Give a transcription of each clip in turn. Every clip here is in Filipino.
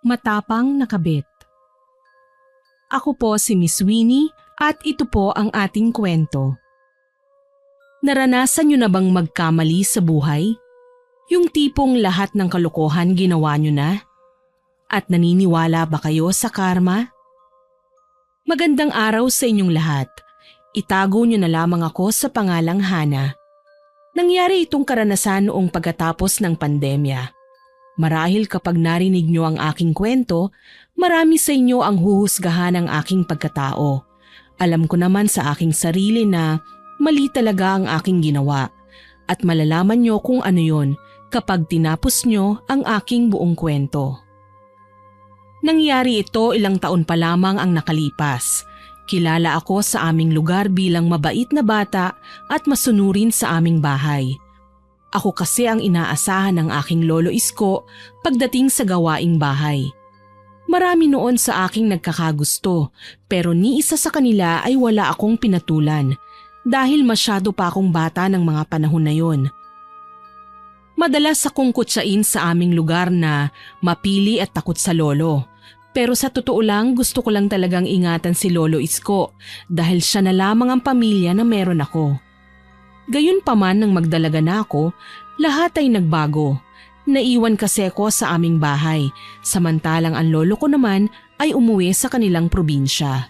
Matapang na kabit. Ako po si Miss Winnie at ito po ang ating kwento. Naranasan niyo na bang magkamali sa buhay? Yung tipong lahat ng kalokohan ginawa niyo na? At naniniwala ba kayo sa karma? Magandang araw sa inyong lahat. Itago niyo na lamang ako sa pangalang Hana. Nangyari itong karanasan noong pagkatapos ng pandemya. Marahil kapag narinig niyo ang aking kwento, marami sa inyo ang huhusgahan ng aking pagkatao. Alam ko naman sa aking sarili na mali talaga ang aking ginawa at malalaman niyo kung ano yon kapag tinapos niyo ang aking buong kwento. Nangyari ito ilang taon pa lamang ang nakalipas. Kilala ako sa aming lugar bilang mabait na bata at masunurin sa aming bahay. Ako kasi ang inaasahan ng aking lolo isko pagdating sa gawaing bahay. Marami noon sa aking nagkakagusto pero ni isa sa kanila ay wala akong pinatulan dahil masyado pa akong bata ng mga panahon na yon. Madalas akong kutsain sa aming lugar na mapili at takot sa lolo. Pero sa totoo lang gusto ko lang talagang ingatan si Lolo Isko dahil siya na lamang ang pamilya na meron ako. Gayunpaman nang magdalaga na ako, lahat ay nagbago. Naiwan kasi ako sa aming bahay, samantalang ang lolo ko naman ay umuwi sa kanilang probinsya.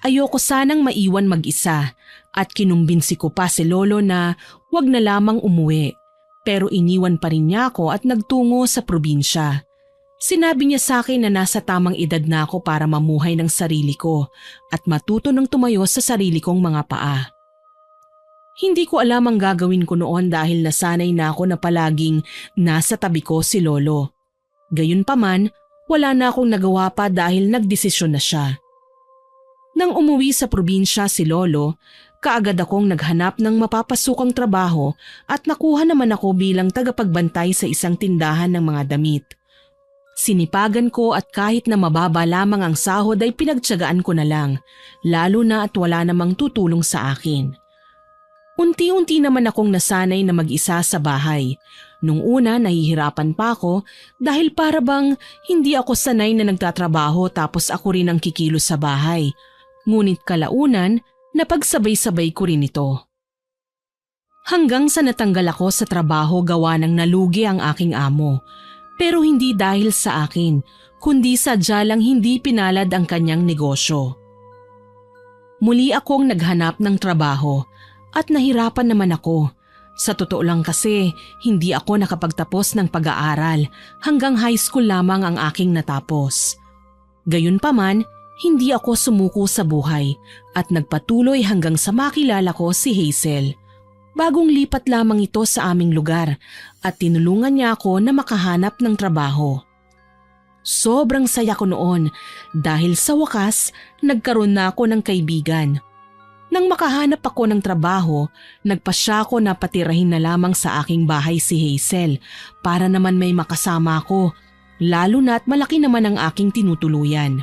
Ayoko sanang maiwan mag-isa at kinumbinsi ko pa si lolo na wag na lamang umuwi. Pero iniwan pa rin niya ako at nagtungo sa probinsya. Sinabi niya sa akin na nasa tamang edad na ako para mamuhay ng sarili ko at matuto ng tumayo sa sarili kong mga paa. Hindi ko alam ang gagawin ko noon dahil nasanay na ako na palaging nasa tabi ko si lolo. Gayunpaman, wala na akong nagawa pa dahil nagdesisyon na siya. Nang umuwi sa probinsya si lolo, kaagad akong naghanap ng mapapasukang trabaho at nakuha naman ako bilang tagapagbantay sa isang tindahan ng mga damit. Sinipagan ko at kahit na mababa lamang ang sahod ay pinagtiyagaan ko na lang, lalo na at wala namang tutulong sa akin. Unti-unti naman akong nasanay na mag-isa sa bahay. Nung una nahihirapan pa ako dahil para bang hindi ako sanay na nagtatrabaho tapos ako rin ang kikilos sa bahay. Ngunit kalaunan, napagsabay-sabay ko rin ito. Hanggang sa natanggal ako sa trabaho gawa ng nalugi ang aking amo. Pero hindi dahil sa akin, kundi sadya lang hindi pinalad ang kanyang negosyo. Muli akong naghanap ng trabaho at nahirapan naman ako. Sa totoo lang kasi, hindi ako nakapagtapos ng pag-aaral hanggang high school lamang ang aking natapos. Gayunpaman, hindi ako sumuko sa buhay at nagpatuloy hanggang sa makilala ko si Hazel. Bagong lipat lamang ito sa aming lugar at tinulungan niya ako na makahanap ng trabaho. Sobrang saya ko noon dahil sa wakas nagkaroon na ako ng kaibigan. Nang makahanap ako ng trabaho, nagpasya ako na patirahin na lamang sa aking bahay si Hazel para naman may makasama ako, lalo na at malaki naman ang aking tinutuluyan.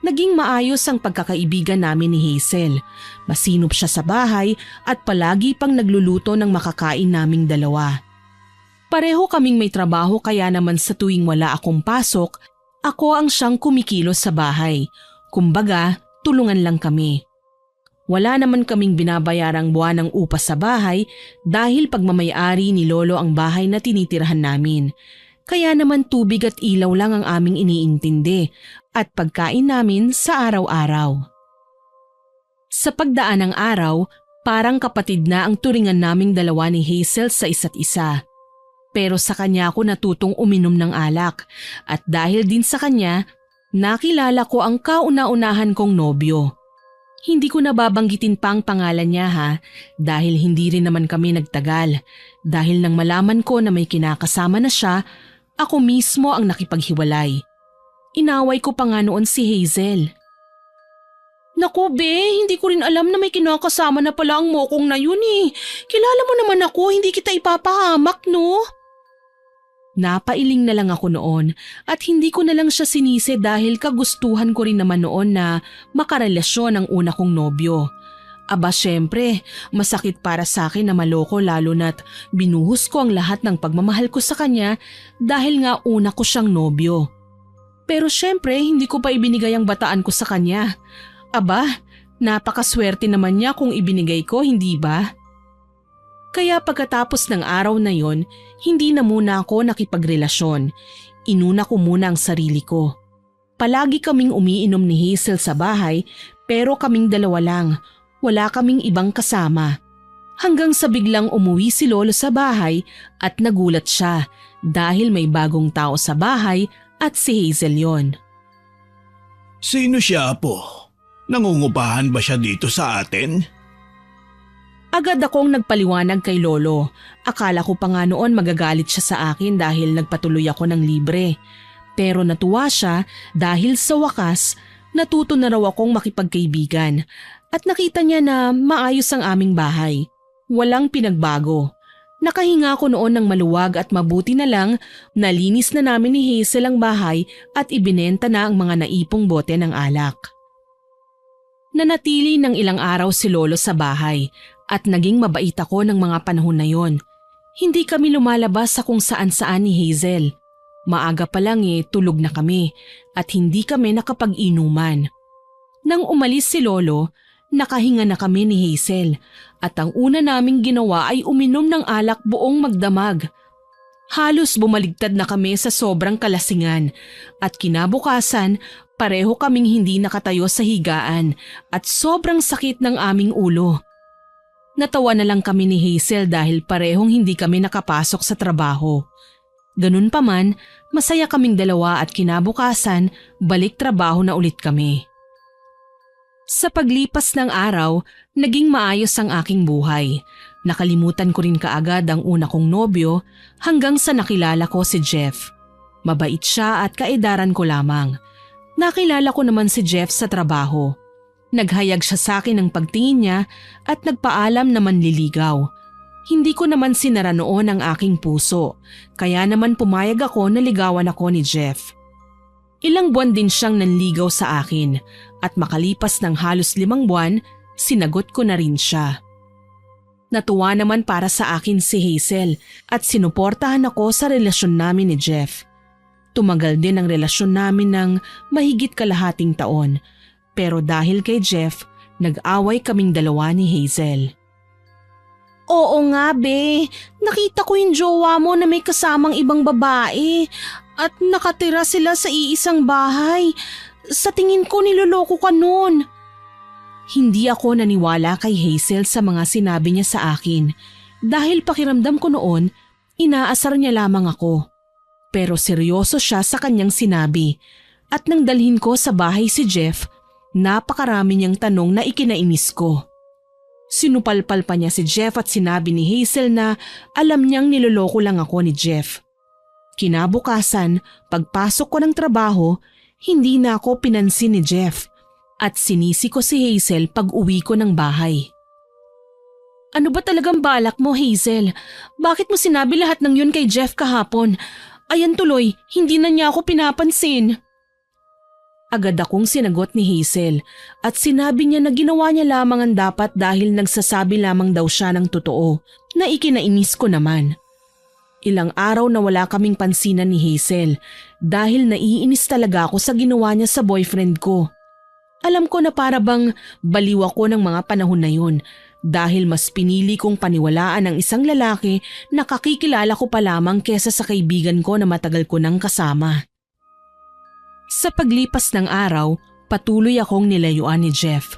Naging maayos ang pagkakaibigan namin ni Hazel. Masinop siya sa bahay at palagi pang nagluluto ng makakain naming dalawa. Pareho kaming may trabaho kaya naman sa tuwing wala akong pasok, ako ang siyang kumikilos sa bahay. Kumbaga, tulungan lang kami. Wala naman kaming binabayarang buwan ng upa sa bahay dahil pagmamayari ni Lolo ang bahay na tinitirhan namin. Kaya naman tubig at ilaw lang ang aming iniintindi at pagkain namin sa araw-araw. Sa pagdaan ng araw, parang kapatid na ang turingan naming dalawa ni Hazel sa isa't isa. Pero sa kanya ako natutong uminom ng alak at dahil din sa kanya, nakilala ko ang kauna-unahan kong nobyo. Hindi ko nababanggitin pa ang pangalan niya ha dahil hindi rin naman kami nagtagal. Dahil nang malaman ko na may kinakasama na siya, ako mismo ang nakipaghiwalay. Inaway ko pa nga noon si Hazel. Naku be, hindi ko rin alam na may kinakasama na pala ang mokong na yun eh. Kilala mo naman ako, hindi kita ipapahamak no? Napailing na lang ako noon at hindi ko na lang siya sinisi dahil kagustuhan ko rin naman noon na makarelasyon ang una kong nobyo. Aba syempre, masakit para sa akin na maloko lalo na't binuhos ko ang lahat ng pagmamahal ko sa kanya dahil nga una ko siyang nobyo. Pero syempre hindi ko pa ibinigay ang bataan ko sa kanya. Aba, napakaswerte naman niya kung ibinigay ko, hindi ba? Kaya pagkatapos ng araw na yon, hindi na muna ako nakipagrelasyon. Inuna ko muna ang sarili ko. Palagi kaming umiinom ni Hazel sa bahay pero kaming dalawa lang. Wala kaming ibang kasama. Hanggang sa biglang umuwi si Lolo sa bahay at nagulat siya dahil may bagong tao sa bahay at si Hazel yon. Sino siya po? Nangungupahan ba siya dito sa atin? Agad akong nagpaliwanag kay Lolo. Akala ko pa nga noon magagalit siya sa akin dahil nagpatuloy ako ng libre. Pero natuwa siya dahil sa wakas natuto na raw akong makipagkaibigan. At nakita niya na maayos ang aming bahay. Walang pinagbago. Nakahinga ko noon ng maluwag at mabuti na lang nalinis na namin ni Hazel ang bahay at ibinenta na ang mga naipong bote ng alak. Nanatili ng ilang araw si Lolo sa bahay at naging mabait ako ng mga panahon na yon. Hindi kami lumalabas sa kung saan-saan ni Hazel. Maaga pa lang tulog na kami at hindi kami nakapag-inuman. Nang umalis si Lolo, nakahinga na kami ni Hazel at ang una naming ginawa ay uminom ng alak buong magdamag. Halos bumaligtad na kami sa sobrang kalasingan at kinabukasan pareho kaming hindi nakatayo sa higaan at sobrang sakit ng aming ulo. Natawa na lang kami ni Hazel dahil parehong hindi kami nakapasok sa trabaho. Ganun pa man, masaya kaming dalawa at kinabukasan balik trabaho na ulit kami. Sa paglipas ng araw, naging maayos ang aking buhay. Nakalimutan ko rin kaagad ang una kong nobyo hanggang sa nakilala ko si Jeff. Mabait siya at kaedaran ko lamang. Nakilala ko naman si Jeff sa trabaho. Naghayag siya sa akin ng pagtingin niya at nagpaalam na manliligaw. Hindi ko naman sinara noon ang aking puso, kaya naman pumayag ako na ligawan ako ni Jeff. Ilang buwan din siyang nanligaw sa akin at makalipas ng halos 5 buwan, sinagot ko na rin siya. Natuwa naman para sa akin si Hazel at sinuportahan ako sa relasyon namin ni Jeff. Tumagal din ang relasyon namin ng mahigit kalahating taon, pero dahil kay Jeff, nag-away kaming dalawa ni Hazel. Oo nga be, nakita ko yung jowa mo na may kasamang ibang babae. At nakatira sila sa iisang bahay. Sa tingin ko niloloko ka nun. Hindi ako naniwala kay Hazel sa mga sinabi niya sa akin dahil pakiramdam ko noon inaasar niya lamang ako. Pero seryoso siya sa kanyang sinabi at nang dalhin ko sa bahay si Jeff, napakarami niyang tanong na ikinainis ko. Sinupalpal pa niya si Jeff at sinabi ni Hazel na alam niyang niloloko lang ako ni Jeff. Kinabukasan, pagpasok ko ng trabaho, hindi na ako pinansin ni Jeff at sinisi ko si Hazel pag uwi ko ng bahay. Ano ba talagang balak mo, Hazel? Bakit mo sinabi lahat ng yun kay Jeff kahapon? Ayan tuloy, hindi na niya ako pinapansin. Agad akong sinagot ni Hazel at sinabi niya na ginawa niya lamang ang dapat dahil nagsasabi lamang daw siya ng totoo na ikinainis ko naman. Ilang araw na wala kaming pansinan ni Hazel dahil naiinis talaga ako sa ginawa niya sa boyfriend ko. Alam ko na para bang baliw ako ng mga panahon na yun dahil mas pinili kong paniwalaan ang isang lalaki na kakikilala ko pa lamang kesa sa kaibigan ko na matagal ko nang kasama. Sa paglipas ng araw, patuloy akong nilayuan ni Jeff.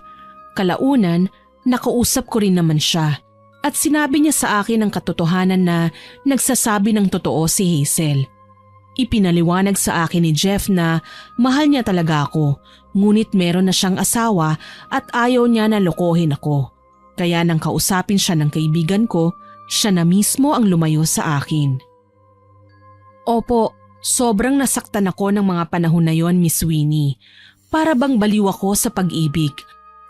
Kalaunan, nakausap ko rin naman siya. At sinabi niya sa akin ang katotohanan na nagsasabi ng totoo si Hazel. Ipinaliwanag sa akin ni Jeff na mahal niya talaga ako, ngunit meron na siyang asawa at ayaw niya na lokohin ako. Kaya nang kausapin siya ng kaibigan ko, siya na mismo ang lumayo sa akin. Opo, sobrang nasaktan ako ng mga panahon na yon, Miss Winnie. Para bang baliw ako sa pag-ibig.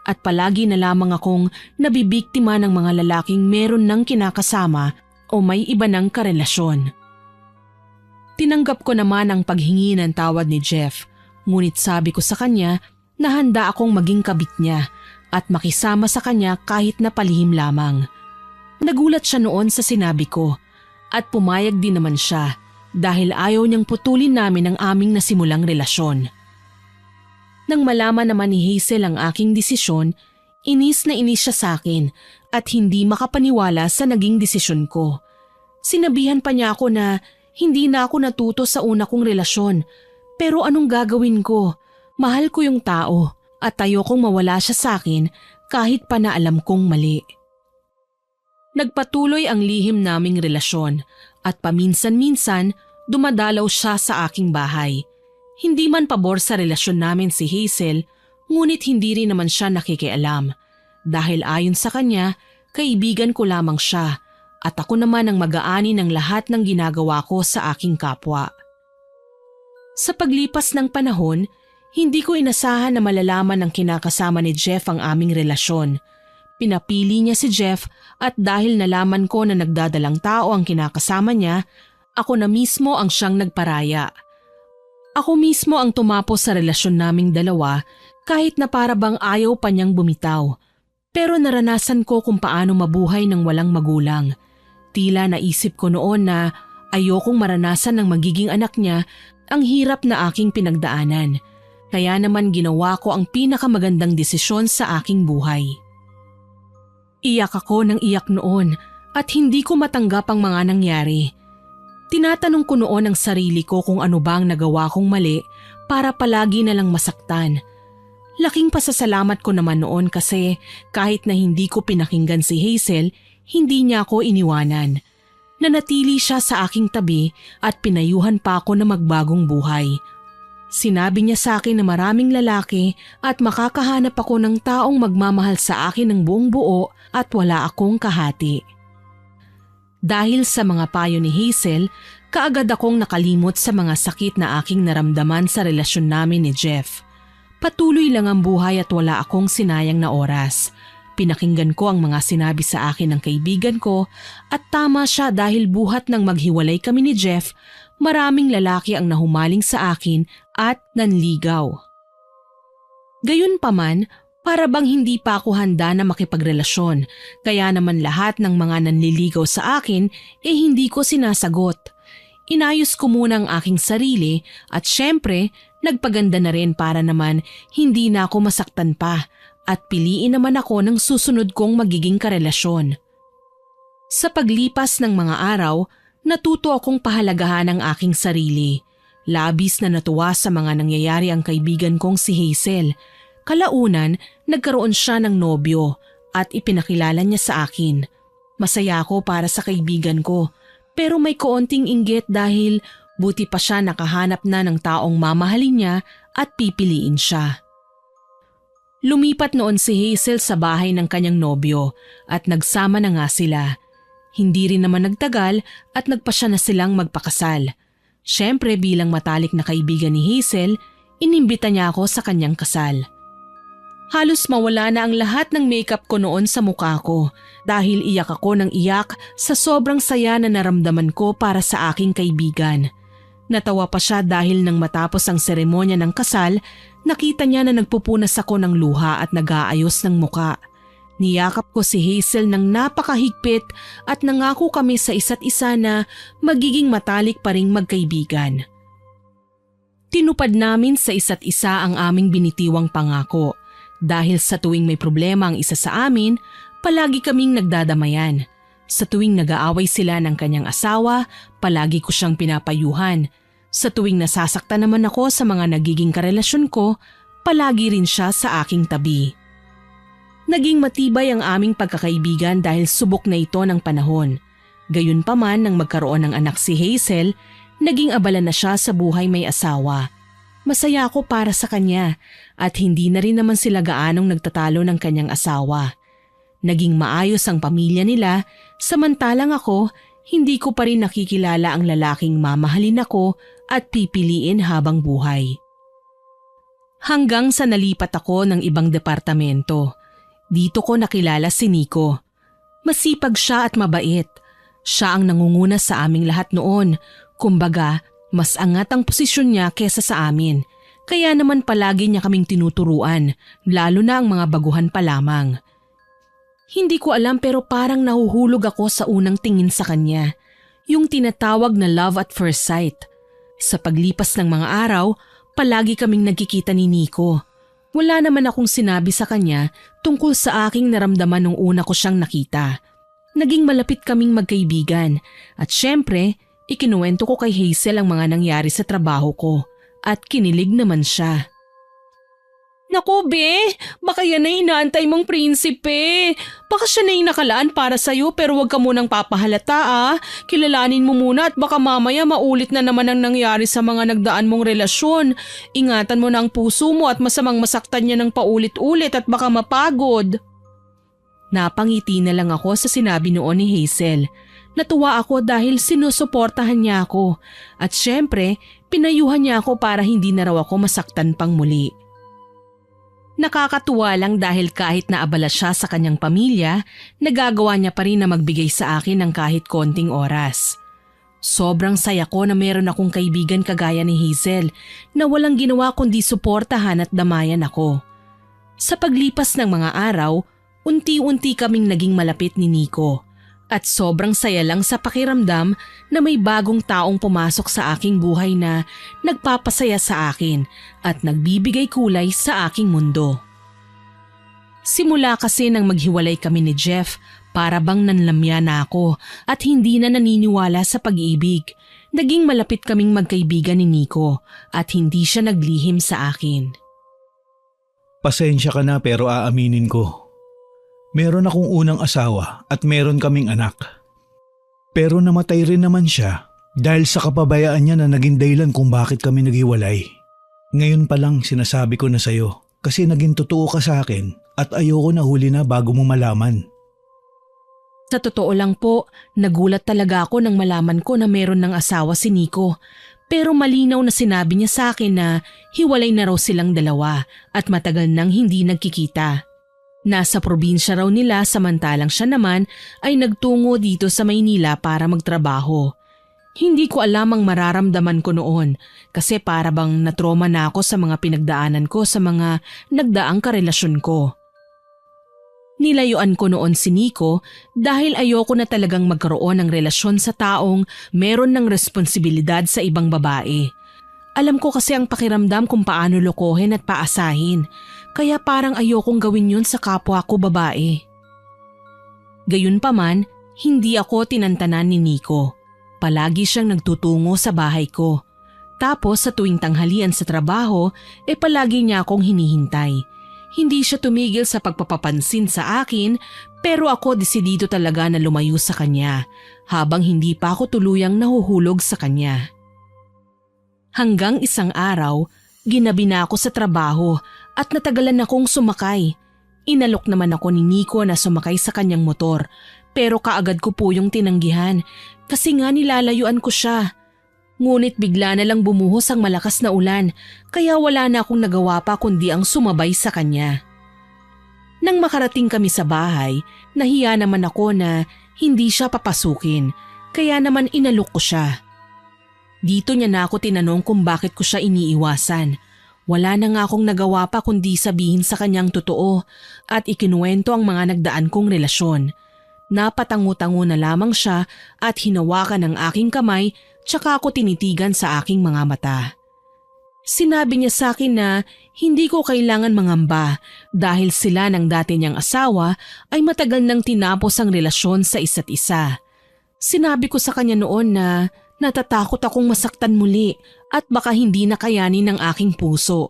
At palagi na lamang akong nabibiktima ng mga lalaking meron ng kinakasama o may iba ng karelasyon. Tinanggap ko naman ang paghingi ng tawad ni Jeff, ngunit sabi ko sa kanya na handa akong maging kabit niya at makisama sa kanya kahit na palihim lamang. Nagulat siya noon sa sinabi ko at pumayag din naman siya dahil ayaw niyang putulin namin ang aming nasimulang relasyon. Nang malaman naman ni Hazel ang aking desisyon, inis na inis siya sa akin at hindi makapaniwala sa naging desisyon ko. Sinabihan pa niya ako na hindi na ako natuto sa una kong relasyon, pero anong gagawin ko? Mahal ko yung tao at ayokong mawala siya sa akin kahit pa na alam kong mali. Nagpatuloy ang lihim naming relasyon at paminsan-minsan dumadalaw siya sa aking bahay. Hindi man pabor sa relasyon namin si Hazel, ngunit hindi rin naman siya nakikialam. Dahil ayon sa kanya, kaibigan ko lamang siya at ako naman ang mag-aani ng lahat ng ginagawa ko sa aking kapwa. Sa paglipas ng panahon, hindi ko inasahan na malalaman ng kinakasama ni Jeff ang aming relasyon. Pinapili niya si Jeff at dahil nalaman ko na nagdadalang tao ang kinakasama niya, ako na mismo ang siyang nagparaya. Ako mismo ang tumapos sa relasyon naming dalawa kahit na para bang ayaw pa niyang bumitaw. Pero naranasan ko kung paano mabuhay ng walang magulang. Tila naisip ko noon na ayokong maranasan ng magiging anak niya ang hirap na aking pinagdaanan. Kaya naman ginawa ko ang pinakamagandang desisyon sa aking buhay. Iyak ako ng iyak noon at hindi ko matanggap ang mga nangyari. Tinatanong ko noon ang sarili ko kung ano bang nagawa kong mali para palagi na lang masaktan. Laking pasasalamat ko naman noon kasi kahit na hindi ko pinakinggan si Hazel, hindi niya ako iniwanan. Nanatili siya sa aking tabi at pinayuhan pa ako na magbagong buhay. Sinabi niya sa akin na maraming lalaki at makakahanap ako ng taong magmamahal sa akin ng buong buo at wala akong kahati. Dahil sa mga payo ni Hazel, kaagad akong nakalimot sa mga sakit na aking naramdaman sa relasyon namin ni Jeff. Patuloy lang ang buhay at wala akong sinayang na oras. Pinakinggan ko ang mga sinabi sa akin ng kaibigan ko at tama siya dahil buhat nang maghiwalay kami ni Jeff, maraming lalaki ang nahumaling sa akin at nanligaw. Gayunpaman, para bang hindi pa ako handa na makipagrelasyon, kaya naman lahat ng mga nanliligaw sa akin hindi ko sinasagot. Inayos ko muna ang aking sarili at syempre nagpaganda na rin para naman hindi na ako masaktan pa at piliin naman ako ng susunod kong magiging karelasyon. Sa paglipas ng mga araw, natuto akong pahalagahan ang aking sarili. Labis na natuwa sa mga nangyayari ang kaibigan kong si Hazel. Kalaunan, nagkaroon siya ng nobyo at ipinakilala niya sa akin. Masaya ako para sa kaibigan ko, pero may kaunting inggit dahil buti pa siya nakahanap na ng taong mamahalin niya at pipiliin siya. Lumipat noon si Hazel sa bahay ng kanyang nobyo at nagsama na nga sila. Hindi rin naman nagtagal at nagpasya na silang magpakasal. Siyempre bilang matalik na kaibigan ni Hazel, inimbita niya ako sa kanyang kasal. Halos mawala na ang lahat ng makeup ko noon sa mukha ko dahil iyak ako ng iyak sa sobrang saya na naramdaman ko para sa aking kaibigan. Natawa pa siya dahil nang matapos ang seremonya ng kasal, nakita niya na nagpupunas ako ng luha at nag-aayos ng muka. Niyakap ko si Hazel ng napakahigpit at nangako kami sa isa't isa na magiging matalik pa ring magkaibigan. Tinupad namin sa isa't isa ang aming binitiwang pangako. Dahil sa tuwing may problema ang isa sa amin, palagi kaming nagdadamayan. Sa tuwing nag-aaway sila ng kanyang asawa, palagi ko siyang pinapayuhan. Sa tuwing nasasaktan naman ako sa mga nagiging karelasyon ko, palagi rin siya sa aking tabi. Naging matibay ang aming pagkakaibigan dahil subok na ito ng panahon. Gayunpaman nang magkaroon ng anak si Hazel, naging abala na siya sa buhay may asawa. Masaya ako para sa kanya at hindi na rin naman sila gaanong nagtatalo ng kanyang asawa. Naging maayos ang pamilya nila, samantalang ako, hindi ko pa rin nakikilala ang lalaking mamahalin ako at pipiliin habang buhay. Hanggang sa nalipat ako ng ibang departamento. Dito ko nakilala si Nico. Masipag siya at mabait. Siya ang nangunguna sa aming lahat noon. Kumbaga, mas angat ang posisyon niya kesa sa amin. kaya naman palagi niya kaming tinuturuan, lalo na ang mga baguhan pa lamang. Hindi ko alam pero parang nahuhulog ako sa unang tingin sa kanya, yung tinatawag na love at first sight. Sa paglipas ng mga araw, palagi kaming nagkikita ni Nico. Wala naman akong sinabi sa kanya tungkol sa aking naramdaman nung una ko siyang nakita. Naging malapit kaming magkaibigan at syempre, ikinuwento ko kay Hazel ang mga nangyari sa trabaho ko at kinilig naman siya. Naku be, baka yan ay inaantay mong prinsipe. Baka siya na yung nakalaan para sa'yo pero wag ka munang papahalata ah. Kilalanin mo muna at baka mamaya maulit na naman ang nangyari sa mga nagdaan mong relasyon. Ingatan mo na ang puso mo at masamang masaktan niya ng paulit-ulit at baka mapagod. Napangiti na lang ako sa sinabi noon ni Hazel. Natuwa ako dahil sinusuportahan niya ako at syempre pinayuhan niya ako para hindi na raw ako masaktan pang muli. Nakakatuwa lang dahil kahit naabala siya sa kanyang pamilya, nagagawa niya pa rin na magbigay sa akin ng kahit konting oras. Sobrang saya ko na meron akong kaibigan kagaya ni Hazel na walang ginawa kundi suportahan at damayan ako. Sa paglipas ng mga araw, unti-unti kaming naging malapit ni Nico at sobrang saya lang sa pakiramdam na may bagong taong pumasok sa aking buhay na nagpapasaya sa akin at nagbibigay kulay sa aking mundo. Simula kasi nang maghiwalay kami ni Jeff, para bang nanlamya na ako at hindi na naniniwala sa pag-ibig. Naging malapit kaming magkaibigan ni Nico at hindi siya naglihim sa akin. Pasensya ka na pero aaminin ko. Meron akong unang asawa at meron kaming anak. Pero namatay rin naman siya dahil sa kapabayaan niya na naging dahilan kung bakit kami naghiwalay. Ngayon pa lang sinasabi ko na sa'yo kasi naging totoo ka sa akin at ayoko na huli na bago mo malaman. Sa totoo lang po, nagulat talaga ako nang malaman ko na meron ng asawa si Nico. Pero malinaw na sinabi niya sa akin na hiwalay na raw silang dalawa at matagal nang hindi nagkikita. Nasa probinsya raw nila samantalang siya naman ay nagtungo dito sa Maynila para magtrabaho. Hindi ko alam ang mararamdaman ko noon kasi para bang natroma na ako sa mga pinagdaanan ko sa mga nagdaang karelasyon ko. Nilayuan ko noon si Nico dahil ayoko na talagang magkaroon ng relasyon sa taong meron ng responsibilidad sa ibang babae. Alam ko kasi ang pakiramdam kung paano lokohin at paasahin. Kaya parang ayokong gawin yun sa kapwa ko babae. Gayunpaman, hindi ako tinantanan ni Nico. Palagi siyang nagtutungo sa bahay ko. Tapos sa tuwing tanghalian sa trabaho, palagi niya akong hinihintay. Hindi siya tumigil sa pagpapapansin sa akin pero ako desidido talaga na lumayo sa kanya habang hindi pa ako tuluyang nahuhulog sa kanya. Hanggang isang araw, ginabi na ako sa trabaho at natagalan akong sumakay. Inalok naman ako ni Nico na sumakay sa kanyang motor pero kaagad ko po yung tinanggihan kasi nga nilalayuan ko siya. Ngunit bigla na lang bumuhos ang malakas na ulan kaya wala na akong nagawa pa kundi ang sumabay sa kanya. Nang makarating kami sa bahay, nahiya naman ako na hindi siya papasukin kaya naman inalok ko siya. Dito niya na ako tinanong kung bakit ko siya iniiwasan. Wala na nga akong nagawa pa kundi sabihin sa kanyang totoo at ikinuwento ang mga nagdaan kong relasyon. Napatango-tango na lamang siya at hinawakan ang aking kamay tsaka ako tinitigan sa aking mga mata. Sinabi niya sa akin na hindi ko kailangan mangamba dahil sila ng dati niyang asawa ay matagal nang tinapos ang relasyon sa isa't isa. Sinabi ko sa kanya noon na natatakot akong masaktan muli at baka hindi na kayanin ng aking puso.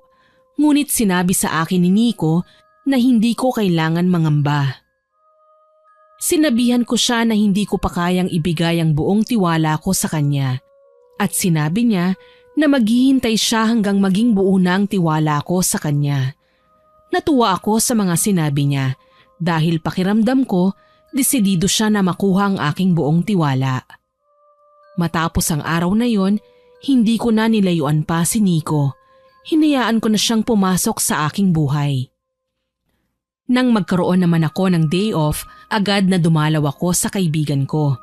Ngunit sinabi sa akin ni Nico na hindi ko kailangan mangamba. Sinabihan ko siya na hindi ko pa kayang ibigay ang buong tiwala ko sa kanya. At sinabi niya na maghihintay siya hanggang maging buo na ang tiwala ko sa kanya. Natuwa ako sa mga sinabi niya dahil pakiramdam ko desidido siya na makuha ang aking buong tiwala. Matapos ang araw na yon, hindi ko na nilayuan pa si Nico. Hinayaan ko na siyang pumasok sa aking buhay. Nang magkaroon naman ako ng day off, agad na dumalaw ako sa kaibigan ko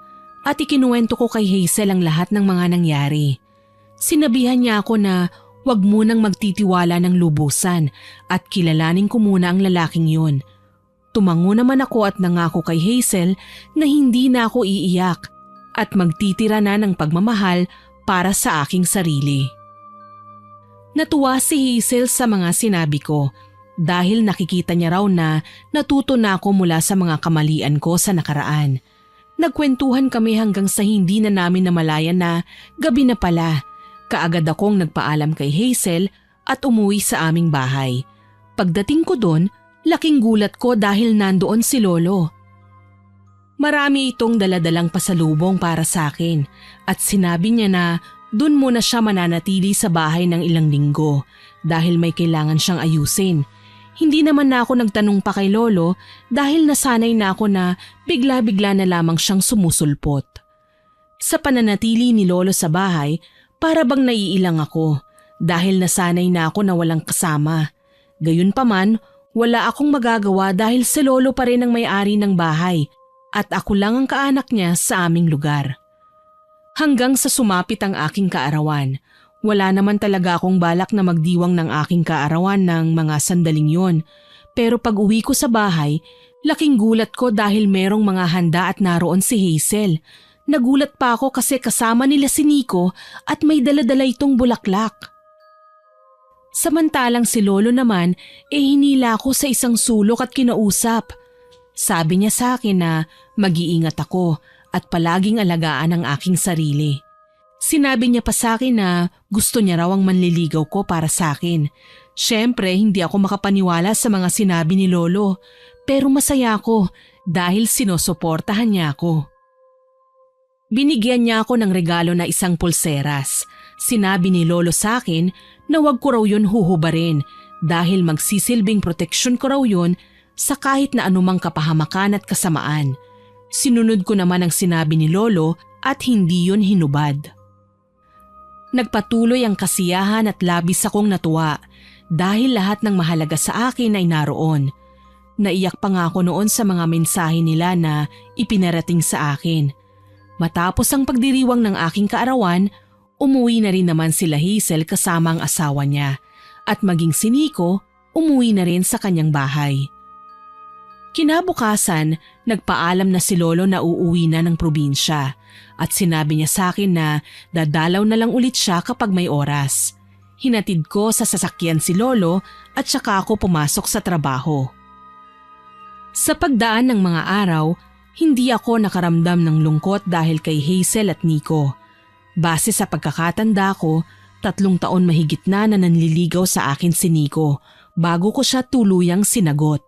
at ikinuwento ko kay Hazel ang lahat ng mga nangyari. Sinabihan niya ako na Huwag munang magtitiwala ng lubusan at kilalanin ko muna ang lalaking yun. Tumango naman ako at nangako kay Hazel na hindi na ako iiyak at magtitira na ng pagmamahal para sa aking sarili. Natuwa si Hazel sa mga sinabi ko dahil nakikita niya raw na natuto na ako mula sa mga kamalian ko sa nakaraan. Nagkwentuhan kami hanggang sa hindi na namin namalayan na gabi na pala. Kaagad akong nagpaalam kay Hazel at umuwi sa aming bahay. Pagdating ko doon, laking gulat ko dahil nandoon si Lolo. Marami itong daladalang pasalubong para sa akin at sinabi niya na doon muna siya mananatili sa bahay ng ilang linggo dahil may kailangan siyang ayusin. Hindi naman na ako nagtanong pa kay Lolo dahil nasanay na ako na bigla-bigla na lamang siyang sumusulpot. Sa pananatili ni Lolo sa bahay, para bang naiilang ako dahil nasanay na ako na walang kasama. Gayunpaman, wala akong magagawa dahil si Lolo pa rin ang may-ari ng bahay at ako lang ang kaanak niya sa aming lugar. Hanggang sa sumapit ang aking kaarawan, wala naman talaga akong balak na magdiwang ng aking kaarawan ng mga sandaling yon. Pero pag uwi ko sa bahay, laking gulat ko dahil merong mga handa at naroon si Hazel. Nagulat pa ako kasi kasama nila si Nico at may daladala itong bulaklak. Samantalang si Lolo naman hinila ako sa isang sulok at kinausap. Sabi niya sa akin na mag-iingat ako at palaging alagaan ang aking sarili. Sinabi niya pa sa akin na gusto niya raw ang manliligaw ko para sa akin. Siyempre hindi ako makapaniwala sa mga sinabi ni Lolo pero masaya ako dahil sinusuportahan niya ako. Binigyan niya ako ng regalo na isang pulseras. Sinabi ni Lolo sa akin na wag ko raw yun huhubarin dahil magsisilbing proteksyon ko raw yun sa kahit na anumang kapahamakan at kasamaan. Sinunod ko naman ang sinabi ni Lolo at hindi yun hinubad. Nagpatuloy ang kasiyahan at labis akong natuwa dahil lahat ng mahalaga sa akin ay naroon. Naiyak pa nga ako noon sa mga mensahe nila na ipinarating sa akin. Matapos ang pagdiriwang ng aking kaarawan, umuwi na rin naman sila Hazel kasama ang asawa niya at maging si Nico umuwi na rin sa kanyang bahay. Kinabukasan, nagpaalam na si Lolo na uuwi na ng probinsya at sinabi niya sa akin na dadalaw na lang ulit siya kapag may oras. Hinatid ko sa sasakyan si Lolo at saka ako pumasok sa trabaho. Sa pagdaan ng mga araw, hindi ako nakaramdam ng lungkot dahil kay Hazel at Nico. Base sa pagkakatanda ko, 3 taon mahigit na nanliligaw sa akin si Nico bago ko siya tuluyang sinagot.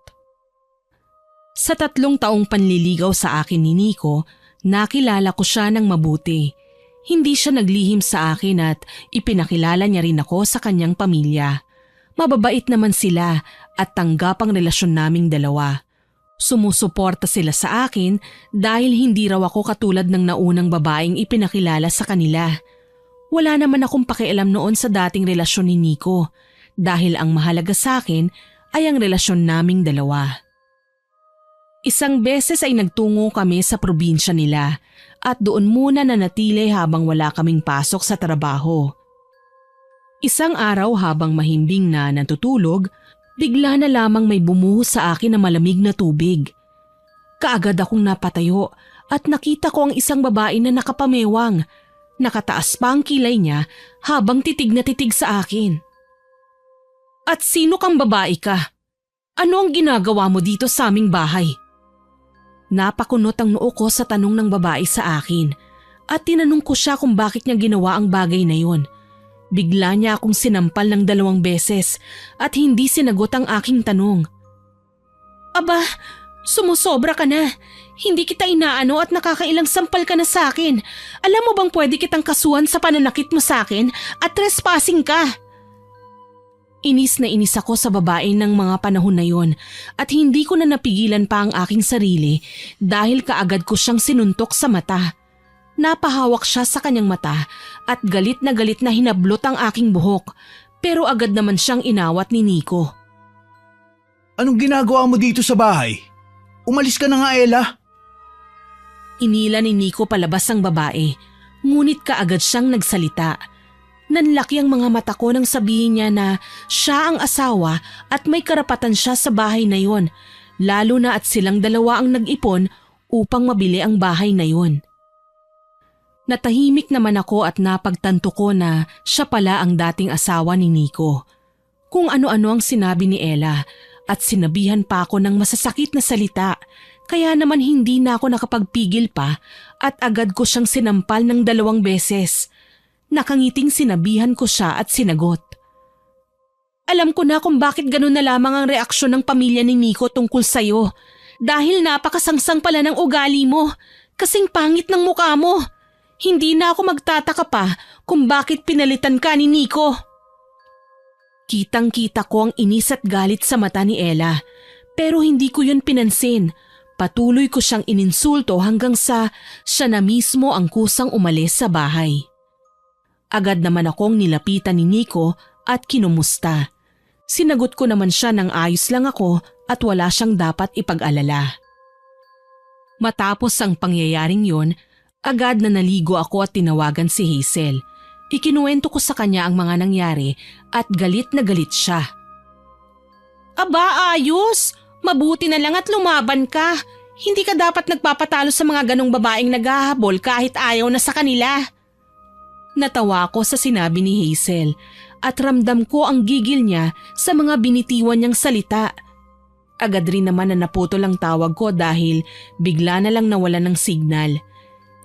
Sa 3 taong panliligaw sa akin ni Nico, nakilala ko siya ng mabuti. Hindi siya naglihim sa akin at ipinakilala niya rin ako sa kanyang pamilya. Mababait naman sila at tanggap ang relasyon naming dalawa. Sumusuporta sila sa akin dahil hindi raw ako katulad ng naunang babaeng ipinakilala sa kanila. Wala naman akong pakialam noon sa dating relasyon ni Nico dahil ang mahalaga sa akin ay ang relasyon naming dalawa. Isang beses ay nagtungo kami sa probinsya nila at doon muna nanatili habang wala kaming pasok sa trabaho. Isang araw habang mahimbing na natutulog, bigla na lamang may bumuhos sa akin na malamig na tubig. Kaagad akong napatayo at nakita ko ang isang babae na nakapamewang. Nakataas pa ang kilay niya habang titig na titig sa akin. At sino kang babae ka? Ano ang ginagawa mo dito sa aming bahay? Napakunot ang noo ko sa tanong ng babae sa akin at tinanong ko siya kung bakit niya ginawa ang bagay na yon. Bigla niya akong sinampal ng 2 beses at hindi sinagot ang aking tanong. Aba, sumusobra ka na. Hindi kita inaano at nakakailang sampal ka na sa akin. Alam mo bang pwede kitang kasuhan sa pananakit mo sa akin at trespassing ka? Inis na inis ako sa babae ng mga panahon na yon at hindi ko na napigilan pa ang aking sarili dahil kaagad ko siyang sinuntok sa mata. Napahawak siya sa kanyang mata at galit na hinablot ang aking buhok pero agad naman siyang inawat ni Nico. Anong ginagawa mo dito sa bahay? Umalis ka na nga, Ella. Inila ni Nico palabas ang babae, ngunit kaagad siyang nagsalita. Nanlaki ang mga mata ko nang sabihin niya na siya ang asawa at may karapatan siya sa bahay na yon, lalo na at silang dalawa ang nag-ipon upang mabili ang bahay na yon. Natahimik naman ako at napagtanto ko na siya pala ang dating asawa ni Nico. Kung ano-ano ang sinabi ni Ella at sinabihan pa ako ng masasakit na salita, kaya naman hindi na ako nakapagpigil pa at agad ko siyang sinampal ng 2 beses. Nakangiting sinabihan ko siya at sinagot. Alam ko na kung bakit ganun na lamang ang reaksyon ng pamilya ni Nico tungkol sa'yo. Dahil napakasangsang pala ng ugali mo, kasing pangit ng mukha mo. Hindi na ako magtataka pa kung bakit pinalitan ka ni Nico. Kitang-kita ko ang inis at galit sa mata ni Ella, pero hindi ko yun pinansin. Patuloy ko siyang ininsulto hanggang sa siya na mismo ang kusang umalis sa bahay. Agad naman akong nilapitan ni Nico at kinumusta. Sinagot ko naman siya ng ayos lang ako at wala siyang dapat ipag-alala. Matapos ang pangyayaring yun, agad na naligo ako at tinawagan si Hazel. Ikinuwento ko sa kanya ang mga nangyari at galit na galit siya. Aba, ayos! Mabuti na lang at lumaban ka. Hindi ka dapat nagpapatalo sa mga ganong babaeng naghahabol kahit ayaw na sa kanila. Natawa ko sa sinabi ni Hazel at ramdam ko ang gigil niya sa mga binitiwan niyang salita. Agad rin naman na naputol ang tawag ko dahil bigla na lang nawalan ng signal.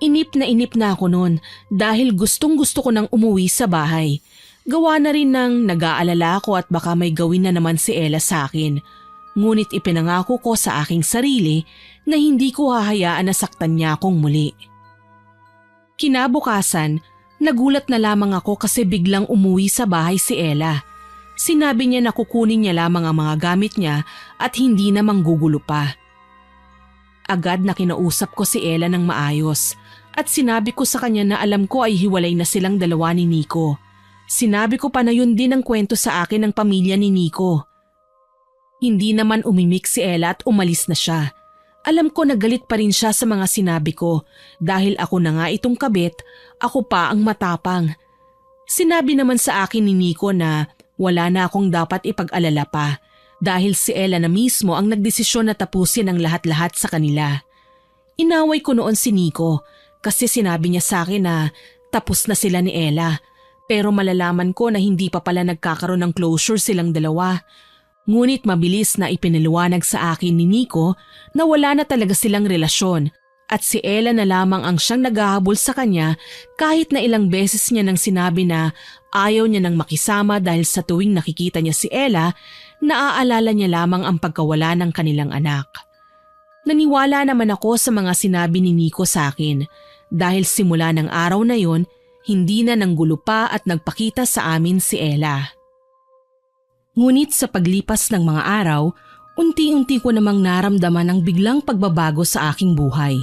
Inip na ako noon dahil gustong-gusto ko nang umuwi sa bahay. Gawa na rin ng nag-aalala ako at baka may gawin na naman si Ella sa akin. Ngunit ipinangako ko sa aking sarili na hindi ko hahayaan na saktan niya akong muli. Kinabukasan, nagulat na lamang ako kasi biglang umuwi sa bahay si Ella. Sinabi niya na kukunin niya lamang ang mga gamit niya at hindi na manggugulo pa. Agad na kinausap ko si Ella ng maayos at sinabi ko sa kanya na alam ko ay hiwalay na silang dalawa ni Nico. Sinabi ko pa na yun din ang kwento sa akin ng pamilya ni Nico. Hindi naman umimik si Ella at umalis na siya. Alam ko na galit pa rin siya sa mga sinabi ko dahil ako na nga itong kabit, ako pa ang matapang. Sinabi naman sa akin ni Nico na wala na akong dapat ipag-alala pa dahil si Ella na mismo ang nagdesisyon na tapusin ang lahat-lahat sa kanila. Inaway ko noon si Nico kasi sinabi niya sa akin na tapos na sila ni Ella pero malalaman ko na hindi pa pala nagkakaroon ng closure silang dalawa. Ngunit mabilis na ipinaliwanag sa akin ni Nico na wala na talaga silang relasyon at si Ella na lamang ang siyang naghahabol sa kanya kahit na ilang beses niya nang sinabi na ayaw niya nang makisama dahil sa tuwing nakikita niya si Ella, naaalala niya lamang ang pagkawala ng kanilang anak. Naniwala naman ako sa mga sinabi ni Nico sa akin dahil simula ng araw na yon, hindi na nanggulo pa at nagpakita sa amin si Ella. Ngunit sa paglipas ng mga araw, unti-unti ko namang naramdaman ang biglang pagbabago sa aking buhay.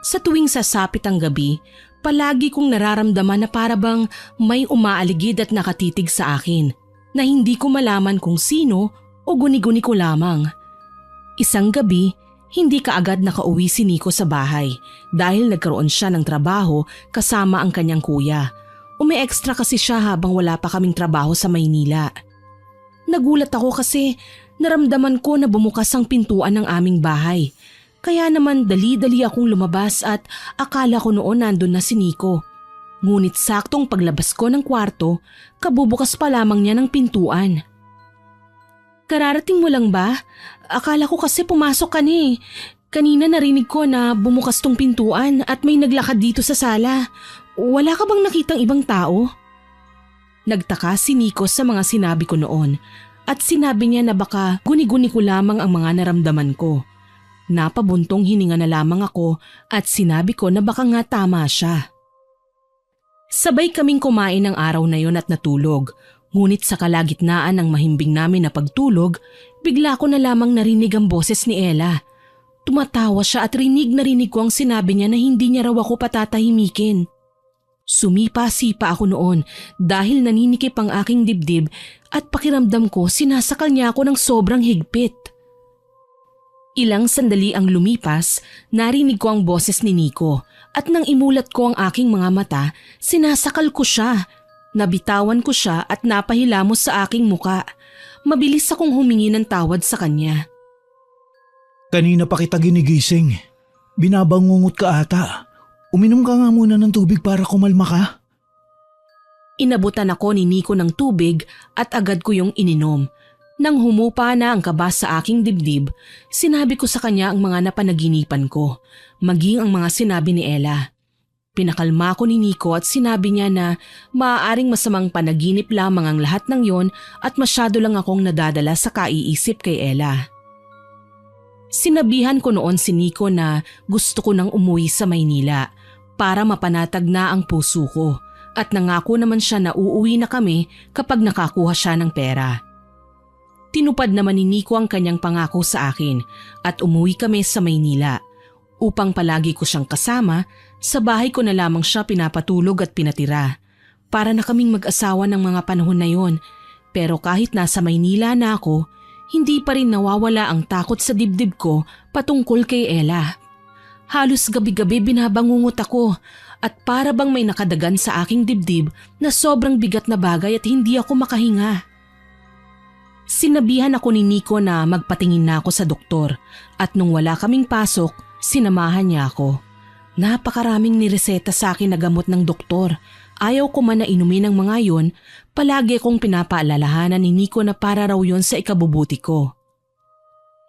Sa tuwing sasapit ang gabi, palagi kong nararamdaman na parabang may umaaligid at nakatitig sa akin na hindi ko malaman kung sino o guni-guni ko lamang. Isang gabi, hindi kaagad nakauwi si Nico sa bahay dahil nagkaroon siya ng trabaho kasama ang kanyang kuya. Umi-extra kasi siya habang wala pa kaming trabaho sa Maynila. Nagulat ako kasi naramdaman ko na bumukas ang pintuan ng aming bahay. Kaya naman dali-dali akong lumabas at akala ko noon nandun na si Nico. Ngunit saktong paglabas ko ng kwarto, kabubukas pa lamang niya ng pintuan. Kararating mo lang ba? Akala ko kasi pumasok ka ni. Kanina narinig ko na bumukas tong pintuan at may naglakad dito sa sala. Wala ka bang nakitang ibang tao? Nagtaka si Nico sa mga sinabi ko noon at sinabi niya na baka guni-guni ko lamang ang mga naramdaman ko. Napabuntong hininga na lamang ako at sinabi ko na baka nga tama siya. Sabay kaming kumain ng araw na yon at natulog. Ngunit sa kalagitnaan ng mahimbing namin na pagtulog, bigla ko na lamang narinig ang boses ni Ella. Tumatawa siya at rinig na rinig ko ang sinabi niya na hindi niya raw ako patatahimikin. Sumipa-sipa ako noon dahil naninikip ang aking dibdib at pakiramdam ko sinasakal niya ako ng sobrang higpit. Ilang sandali ang lumipas, narinig ko ang boses ni Nico at nang imulat ko ang aking mga mata, sinasakal ko siya. Nabitawan ko siya at napahilamos sa aking muka. Mabilis akong humingi ng tawad sa kanya. Kanina pa kita ginigising. Binabangungot ka ata. Uminom ka nga muna ng tubig para kumalma ka. Inabutan ako ni Nico ng tubig at agad ko yung ininom. Nang humupa na ang kaba sa aking dibdib, sinabi ko sa kanya ang mga napanaginipan ko, maging ang mga sinabi ni Ella. Pinakalma ko ni Nico at sinabi niya na maaaring masamang panaginip lamang ang lahat ng yon at masyado lang akong nadadala sa kaiisip kay Ella. Sinabihan ko noon si Nico na gusto ko nang umuwi sa Maynila para mapanatag na ang puso ko at nangako naman siya na uuwi na kami kapag nakakuha siya ng pera. Tinupad naman ni Nico ang kanyang pangako sa akin at umuwi kami sa Maynila. Upang palagi ko siyang kasama, sa bahay ko na lamang siya pinapatulog at pinatira. Para na kaming mag-asawa ng mga panahon na yon. Pero kahit nasa Maynila na ako, hindi pa rin nawawala ang takot sa dibdib ko patungkol kay Ella. Halos gabi-gabi binabangungot ako at para bang may nakadagan sa aking dibdib na sobrang bigat na bagay at hindi ako makahinga. Sinabihan ako ni Nico na magpatingin na ako sa doktor at nung wala kaming pasok, sinamahan niya ako. Napakaraming nireseta sa akin na gamot ng doktor. Ayaw ko man na inumin ang mga yon, palagi kong pinapaalalahanan ni Nico na para raw yon sa ikabubuti ko.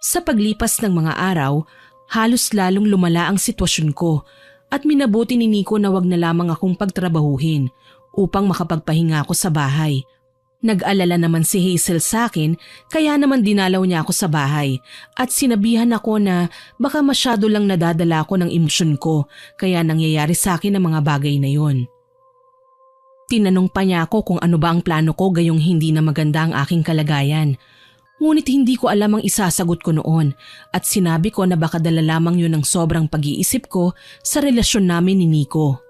Sa paglipas ng mga araw, halos lalong lumala ang sitwasyon ko at minabuti ni Nico na wag na lamang akong pagtrabahuhin upang makapagpahinga ako sa bahay. Nag-alala naman si Hazel sa akin kaya naman dinalaw niya ako sa bahay at sinabihan ako na baka masyado lang nadadala ako ng emosyon ko kaya nangyayari sa akin ang mga bagay na yon. Tinanong pa niya ako kung ano ba ang plano ko gayong hindi na maganda ang aking kalagayan. Ngunit hindi ko alam ang isasagot ko noon at sinabi ko na baka dala lamang yun ng sobrang pag-iisip ko sa relasyon namin ni Nico.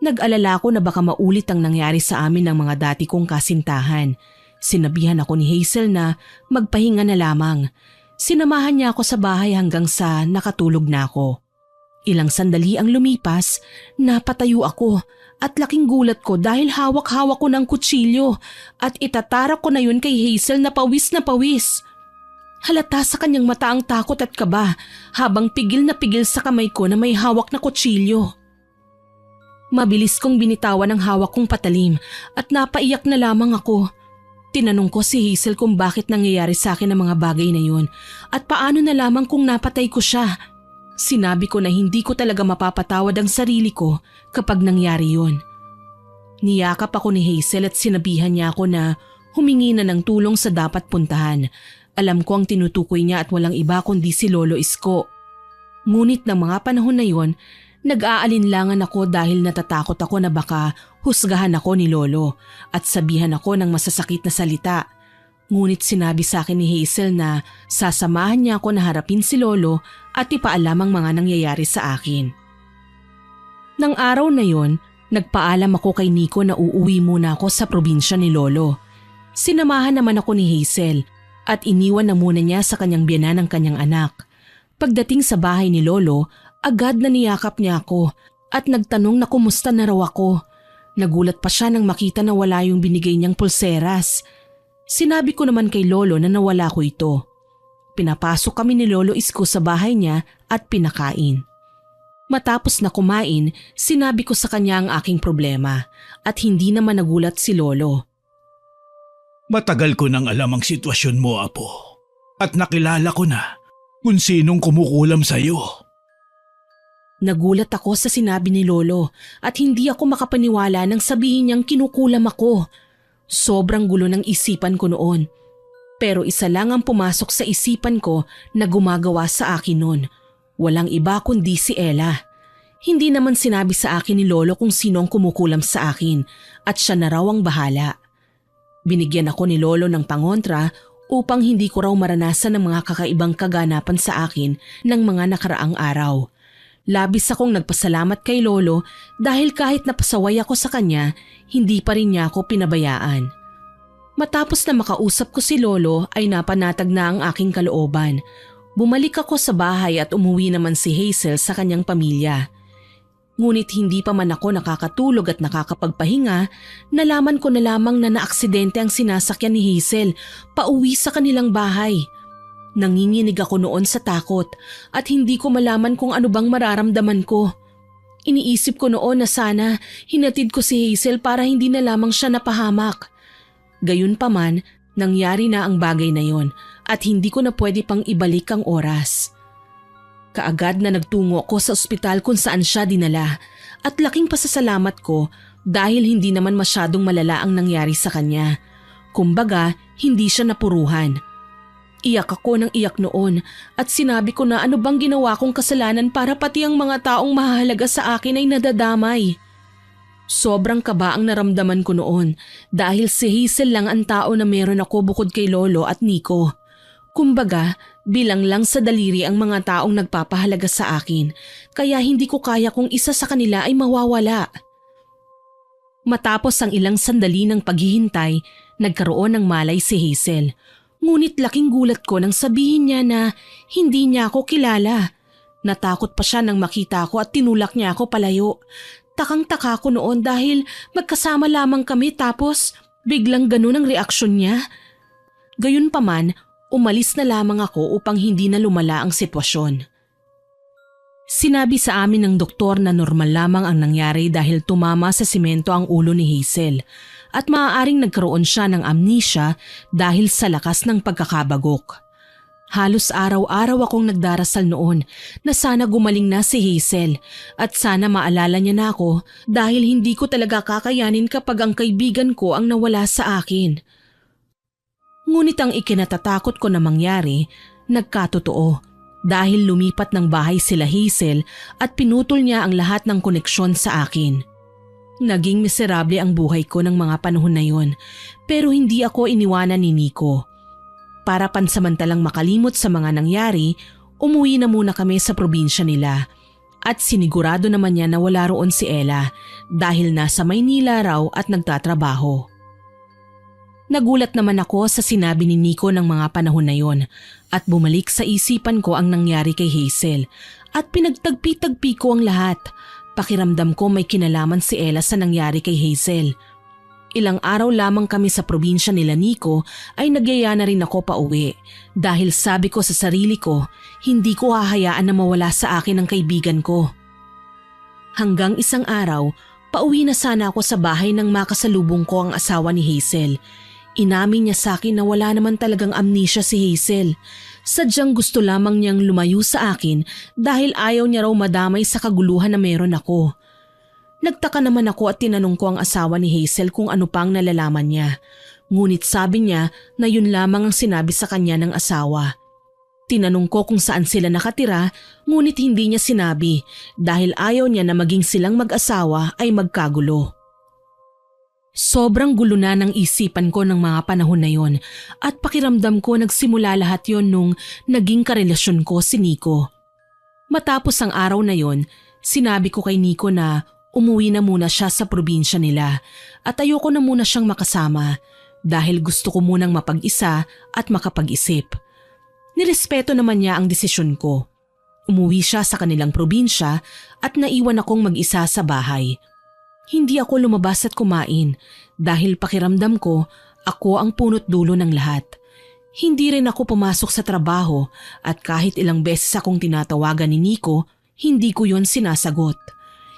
Nag-alala ko na baka maulit ang nangyari sa amin ng mga dati kong kasintahan. Sinabihan ako ni Hazel na magpahinga na lamang. Sinamahan niya ako sa bahay hanggang sa nakatulog na ako. Ilang sandali ang lumipas, napatayo ako at laking gulat ko dahil hawak-hawak ko ng kutsilyo at itatarak ko na yun kay Hazel na pawis na pawis. Halata sa kanyang mata ang takot at kaba habang pigil na pigil sa kamay ko na may hawak na kutsilyo. Mabilis kong binitawan ang hawak kong patalim at napaiyak na lamang ako. Tinanong ko si Hazel kung bakit nangyayari sa akin ang mga bagay na yun at paano na lamang kung napatay ko siya. Sinabi ko na hindi ko talaga mapapatawad ang sarili ko kapag nangyari yun. Niyakap ako ni Hazel at sinabihan niya ako na humingi na ng tulong sa dapat puntahan. Alam ko ang tinutukoy niya at walang iba kundi si Lolo Isko. Ngunit ng mga panahon na yon, nag-aalinlangan ako dahil natatakot ako na baka husgahan ako ni Lolo at sabihan ako ng masasakit na salita. Ngunit sinabi sa akin ni Hazel na sasamahan niya ako na harapin si Lolo at ipaalam ang mga nangyayari sa akin. Nang araw na yon, nagpaalam ako kay Nico na uuwi muna ako sa probinsya ni Lolo. Sinamahan naman ako ni Hazel at iniwan na muna niya sa kanyang biyenan ang kanyang anak. Pagdating sa bahay ni Lolo, agad na niyakap niya ako at nagtanong na kumusta na raw ako. Nagulat pa siya nang makita na wala yung binigay niyang pulseras. Sinabi ko naman kay Lolo na nawala ko ito. Pinapasok kami ni Lolo Isko sa bahay niya at pinakain. Matapos na kumain, sinabi ko sa kanya ang aking problema at hindi naman nagulat si Lolo. Matagal ko nang alam ang sitwasyon mo, Apo. At nakilala ko na kung sinong kumukulam sa'yo. Nagulat ako sa sinabi ni Lolo at hindi ako makapaniwala nang sabihin niyang kinukulam ako. Sobrang gulo ng isipan ko noon. Pero isa lang ang pumasok sa isipan ko na gumagawa sa akin noon. Walang iba kundi si Ella. Hindi naman sinabi sa akin ni Lolo kung sino ang kumukulam sa akin at siya na raw ang bahala. Binigyan ako ni Lolo ng pangontra upang hindi ko raw maranasan ng mga kakaibang kaganapan sa akin ng mga nakaraang araw. Labis akong nagpasalamat kay Lolo dahil kahit napasaway ako sa kanya, hindi pa rin niya ako pinabayaan. Matapos na makausap ko si Lolo ay napanatag na ang aking kalooban. Bumalik ako sa bahay at umuwi naman si Hazel sa kanyang pamilya. Ngunit hindi pa man ako nakakatulog at nakakapagpahinga, nalaman ko na lamang na naaksidente ang sinasakyan ni Hazel pauwi sa kanilang bahay. Nanginginig ako noon sa takot at hindi ko malaman kung ano bang mararamdaman ko. Iniisip ko noon na sana hinatid ko si Hazel para hindi na lamang siya napahamak. Gayunpaman, nangyari na ang bagay na yon at hindi ko na pwede pang ibalik ang oras. Kaagad na nagtungo ako sa ospital kung saan siya dinala at laking pasasalamat ko dahil hindi naman masyadong malala ang nangyari sa kanya. Kumbaga, hindi siya napuruhan. Iyak ako ng iyak noon at sinabi ko na ano bang ginawa kong kasalanan para pati ang mga taong mahalaga sa akin ay nadadamay. Sobrang kaba ang naramdaman ko noon dahil si Hazel lang ang tao na meron ako bukod kay Lolo at Nico. Kumbaga, bilang lang sa daliri ang mga taong nagpapahalaga sa akin, kaya hindi ko kaya kung isa sa kanila ay mawawala. Matapos ang ilang sandali ng paghihintay, nagkaroon ng malay si Hazel. Ngunit laking gulat ko nang sabihin niya na hindi niya ako kilala. Natakot pa siya nang makita ko at tinulak niya ako palayo. Takang-taka ko noon dahil magkasama lamang kami tapos biglang ganun ang reaksyon niya. Gayunpaman, umalis na lamang ako upang hindi na lumala ang sitwasyon. Sinabi sa amin ng doktor na normal lamang ang nangyari dahil tumama sa simento ang ulo ni Hazel at maaaring nagkaroon siya ng amnesia dahil sa lakas ng pagkakabagok. Halos araw-araw akong nagdarasal noon na sana gumaling na si Hazel at sana maalala niya na ako dahil hindi ko talaga kakayanin kapag ang kaibigan ko ang nawala sa akin. Ngunit ang ikinatatakot ko na mangyari, nagkatotoo dahil lumipat ng bahay sila Hazel at pinutol niya ang lahat ng koneksyon sa akin. Naging miserable ang buhay ko ng mga panahon na yon pero hindi ako iniwanan ni Nico. Para pansamantalang makalimot sa mga nangyari, umuwi na muna kami sa probinsya nila at sinigurado naman niya na wala roon si Ella dahil nasa Maynila raw at nagtatrabaho. Nagulat naman ako sa sinabi ni Nico ng mga panahon na yon at bumalik sa isipan ko ang nangyari kay Hazel at pinagtagpi-tagpi ko ang lahat. Pakiramdam ko may kinalaman si Ella sa nangyari kay Hazel. Ilang araw lamang kami sa probinsya nila Nico ay nagyaya na rin ako pauwi dahil sabi ko sa sarili ko hindi ko hahayaan na mawala sa akin ang kaibigan ko. Hanggang isang araw, pauwi na sana ako sa bahay nang makasalubong ko ang asawa ni Hazel. Inamin niya sa akin na wala naman talagang amnesia si Hazel. Sadyang gusto lamang niyang lumayo sa akin dahil ayaw niya raw madamay sa kaguluhan na meron ako. Nagtaka naman ako at tinanong ko ang asawa ni Hazel kung ano pang nalalaman niya. Ngunit sabi niya na yun lamang ang sinabi sa kanya ng asawa. Tinanong ko kung saan sila nakatira ngunit hindi niya sinabi dahil ayaw niya na maging silang mag-asawa ay magkagulo. Sobrang gulo na ng isipan ko ng mga panahon na yon at pakiramdam ko nagsimula lahat yon nung naging karelasyon ko si Nico. Matapos ang araw na yon, sinabi ko kay Nico na umuwi na muna siya sa probinsya nila at ayoko na muna siyang makasama dahil gusto ko munang mapag-isa at makapag-isip. Nirespeto naman niya ang desisyon ko. Umuwi siya sa kanilang probinsya at naiwan akong mag-isa sa bahay. Hindi ako lumabas at kumain dahil pakiramdam ko ako ang punot dulo ng lahat. Hindi rin ako pumasok sa trabaho at kahit ilang beses akong tinatawagan ni Nico, hindi ko yon sinasagot.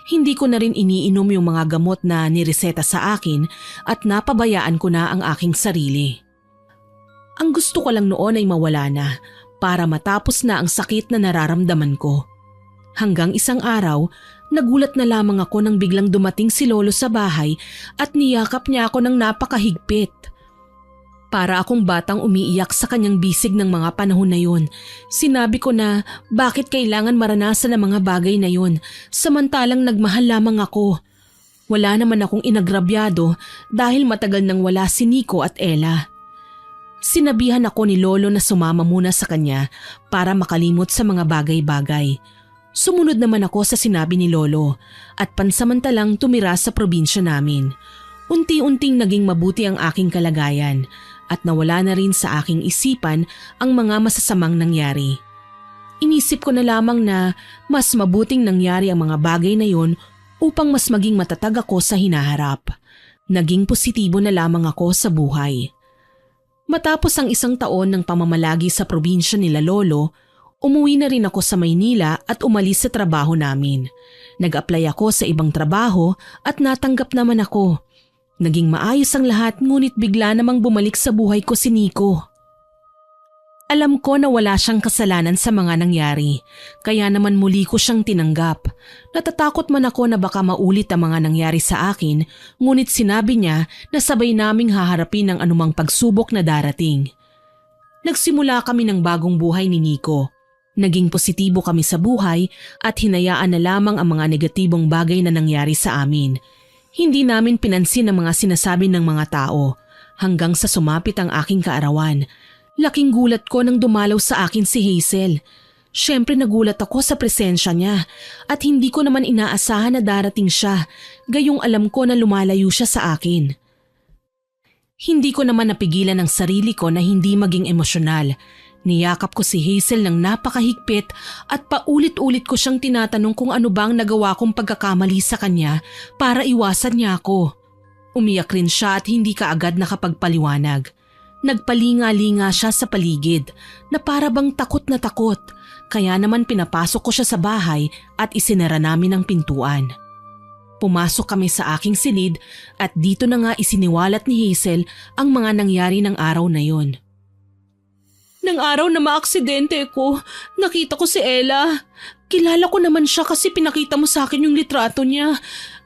Hindi ko na rin iniinom yung mga gamot na nireseta sa akin at napabayaan ko na ang aking sarili. Ang gusto ko lang noon ay mawala na para matapos na ang sakit na nararamdaman ko. Hanggang isang araw, nagulat na lamang ako nang biglang dumating si Lolo sa bahay at niyakap niya ako ng napakahigpit. Para akong batang umiiyak sa kanyang bisig ng mga panahon na yun. Sinabi ko na bakit kailangan maranasan ang mga bagay na yun samantalang nagmahal lamang ako. Wala naman akong inagrabyado dahil matagal nang wala si Nico at Ella. Sinabihan ako ni Lolo na sumama muna sa kanya para makalimot sa mga bagay-bagay. Sumunod naman ako sa sinabi ni Lolo at pansamantalang tumira sa probinsya namin. Unti-unting naging mabuti ang aking kalagayan at nawala na rin sa aking isipan ang mga masasamang nangyari. inisip ko na lamang na mas mabuting nangyari ang mga bagay na yon upang mas maging matatag ako sa hinaharap. Naging positibo na lamang ako sa buhay. Matapos ang 1 taon ng pamamalagi sa probinsya nila lolo, umuwi na rin ako sa Maynila at umalis sa trabaho namin. Nag-apply ako sa ibang trabaho at natanggap naman ako. Naging maayos ang lahat ngunit bigla namang bumalik sa buhay ko si Nico. Alam ko na wala siyang kasalanan sa mga nangyari, kaya naman muli ko siyang tinanggap. Natatakot man ako na baka maulit ang mga nangyari sa akin, ngunit sinabi niya na sabay naming haharapin ang anumang pagsubok na darating. Nagsimula kami ng bagong buhay ni Nico. Naging positibo kami sa buhay at hinayaan na lamang ang mga negatibong bagay na nangyari sa amin. Hindi namin pinansin ang mga sinasabi ng mga tao hanggang sa sumapit ang aking kaarawan. Laking gulat ko nang dumalaw sa akin si Hazel. Siyempre nagulat ako sa presensya niya at hindi ko naman inaasahan na darating siya, gayong alam ko na lumalayo siya sa akin. Hindi ko naman napigilan ang sarili ko na hindi maging emosyonal. Niyakap ko si Hazel ng napakahigpit at paulit-ulit ko siyang tinatanong kung ano bang nagawa kong pagkakamali sa kanya para iwasan niya ako. Umiyak rin siya at hindi kaagad nakapagpaliwanag. Nagpalinga-linga siya sa paligid na para bang takot na takot, kaya naman pinapasok ko siya sa bahay at isinara namin ang pintuan. Pumasok kami sa aking silid at dito na nga isiniwalat ni Hazel ang mga nangyari ng araw na yon. Nang araw na maaksidente ko, nakita ko si Ella. Kilala ko naman siya kasi pinakita mo sa akin yung litrato niya.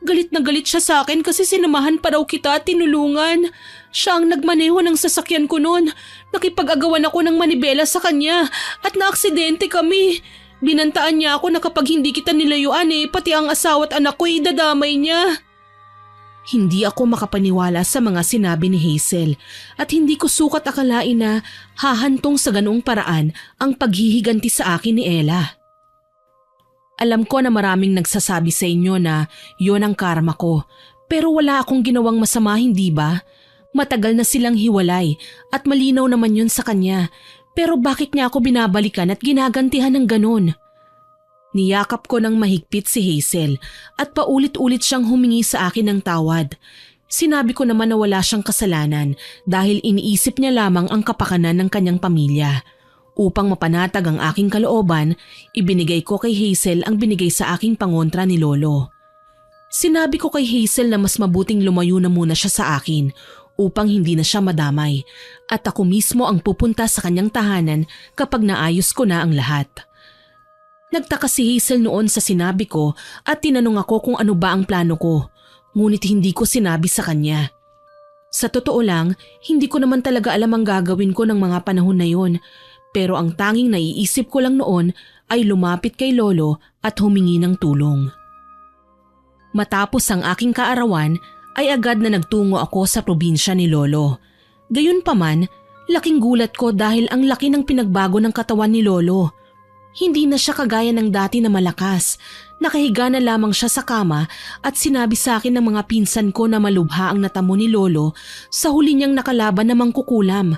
Galit na galit siya sa akin kasi sinamahan pa raw kita at tinulungan. Siya ang nagmaneho ng sasakyan ko noon. Nakipag-agawan ako ng manibela sa kanya at naaksidente kami. Binantaan niya ako na kapag hindi kita nilayuan pati ang asawa at anak ko idadamay niya. Hindi ako makapaniwala sa mga sinabi ni Hazel at hindi ko sukat akalain na hahantong sa ganoong paraan ang paghihiganti sa akin ni Ella. Alam ko na maraming nagsasabi sa inyo na yon ang karma ko, pero wala akong ginawang masama, hindi ba? Matagal na silang hiwalay at malinaw naman yun sa kanya, pero bakit niya ako binabalikan at ginagantihan ng ganon? Niyakap ko ng mahigpit si Hazel at paulit-ulit siyang humingi sa akin ng tawad. Sinabi ko naman na wala siyang kasalanan dahil iniisip niya lamang ang kapakanan ng kanyang pamilya. Upang mapanatag ang aking kalooban, ibinigay ko kay Hazel ang binigay sa aking pangontra ni Lolo. Sinabi ko kay Hazel na mas mabuting lumayo na muna siya sa akin upang hindi na siya madamay at ako mismo ang pupunta sa kanyang tahanan kapag naayos ko na ang lahat. Nagtaka si Hazel noon sa sinabi ko at tinanong ako kung ano ba ang plano ko, ngunit hindi ko sinabi sa kanya. Sa totoo lang, hindi ko naman talaga alam ang gagawin ko ng mga panahon na yon, pero ang tanging naiisip ko lang noon ay lumapit kay Lolo at humingi ng tulong. Matapos ang aking kaarawan ay agad na nagtungo ako sa probinsya ni Lolo. Gayunpaman, laking gulat ko dahil ang laki ng pinagbago ng katawan ni Lolo. Hindi na siya kagaya ng dati na malakas. Nakahiga na lamang siya sa kama at sinabi sa akin ng mga pinsan ko na malubha ang natamo ni Lolo sa huli niyang nakalaban na mangkukulam.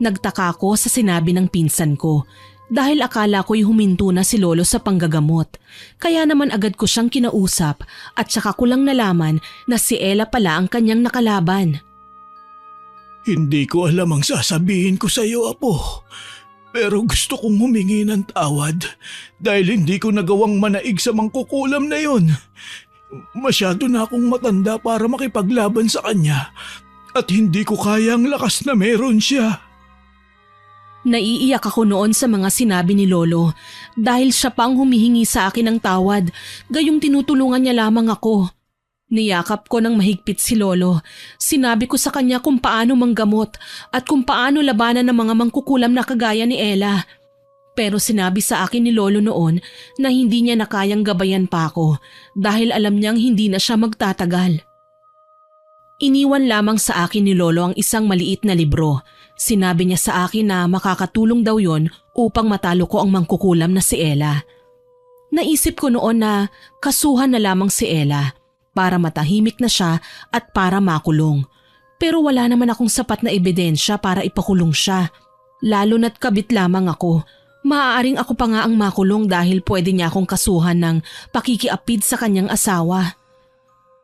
Nagtaka ako sa sinabi ng pinsan ko dahil akala ko'y huminto na si Lolo sa panggagamot. Kaya naman agad ko siyang kinausap at saka ko lang nalaman na si Ella pala ang kanyang nakalaban. Hindi ko alam ang sasabihin ko sa iyo, Apo. Pero gusto kong humingi ng tawad dahil hindi ko nagawang manaig sa mangkukulam na yon. Masyado na akong matanda para makipaglaban sa kanya at hindi ko kaya ang lakas na meron siya. Naiiyak ako noon sa mga sinabi ni Lolo dahil siya pang humihingi sa akin ng tawad, gayong tinutulungan niya lamang ako. Niyakap ko ng mahigpit si Lolo. Sinabi ko sa kanya kung paano manggamot at kung paano labanan ng mga mangkukulam na kagaya ni Ella. Pero sinabi sa akin ni Lolo noon na hindi niya na kayang gabayan pa ako dahil alam niyang hindi na siya magtatagal. Iniwan lamang sa akin ni Lolo ang isang maliit na libro. Sinabi niya sa akin na makakatulong daw yon upang matalo ko ang mangkukulam na si Ella. Naisip ko noon na kasuhan na lamang si Ella para matahimik na siya at para makulong. Pero wala naman akong sapat na ebidensya para ipakulong siya. Lalo na't kabit lamang ako. Maaaring ako pa nga ang makulong dahil pwede niya akong kasuhan ng pakikiapid sa kanyang asawa.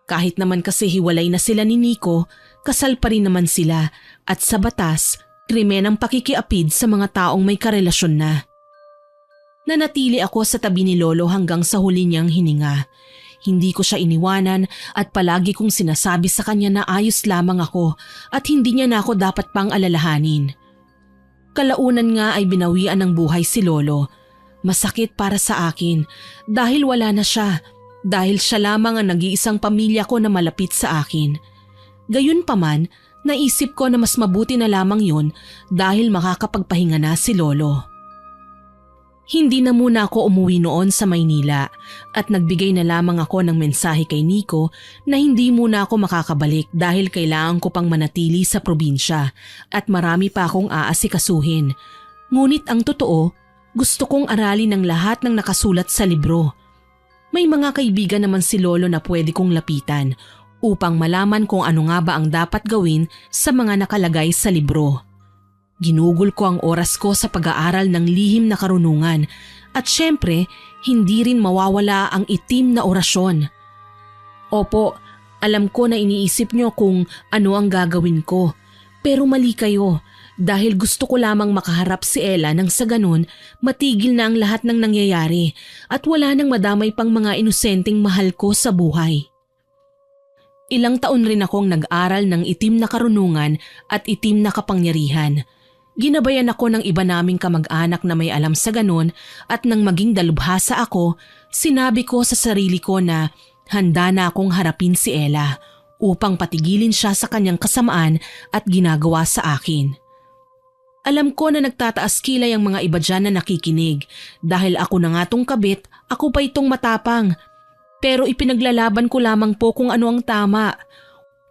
Kahit naman kasi hiwalay na sila ni Nico, kasal pa rin naman sila at sa batas, krimen ang pakikiapid sa mga taong may karelasyon na. Nanatili ako sa tabi ni Lolo hanggang sa huli niyang hininga. Hindi ko siya iniwanan at palagi kong sinasabi sa kanya na ayos lamang ako at hindi niya na ako dapat pang alalahanin. Kalaunan nga ay binawian ng buhay si Lolo. Masakit para sa akin dahil wala na siya, dahil siya lamang ang nag-iisang pamilya ko na malapit sa akin. Gayunpaman, naisip ko na mas mabuti na lamang yun dahil makakapagpahinga na si Lolo. Hindi na muna ako umuwi noon sa Maynila at nagbigay na lamang ako ng mensahe kay Nico na hindi muna ako makakabalik dahil kailangan ko pang manatili sa probinsya at marami pa akong aasikasuhin. Ngunit ang totoo, gusto kong aralin ang lahat ng nakasulat sa libro. May mga kaibigan naman si Lolo na pwede kong lapitan upang malaman kung ano nga ba ang dapat gawin sa mga nakalagay sa libro. Ginugol ko ang oras ko sa pag-aaral ng lihim na karunungan at syempre hindi rin mawawala ang itim na orasyon. Opo, alam ko na iniisip niyo kung ano ang gagawin ko, pero mali kayo dahil gusto ko lamang makaharap si Ella nang sa ganun matigil na ang lahat ng nangyayari at wala nang madamay pang mga inosenteng mahal ko sa buhay. Ilang taon rin akong nag-aral ng itim na karunungan at itim na kapangyarihan. Ginabayan ako ng iba naming kamag-anak na may alam sa ganun at nang maging dalubhasa ako, sinabi ko sa sarili ko na handa na akong harapin si Ella upang patigilin siya sa kanyang kasamaan at ginagawa sa akin. Alam ko na nagtataas kilay ang mga iba dyan na nakikinig dahil ako na nga tong kabit, ako pa itong matapang. Pero ipinaglalaban ko lamang po kung ano ang tama.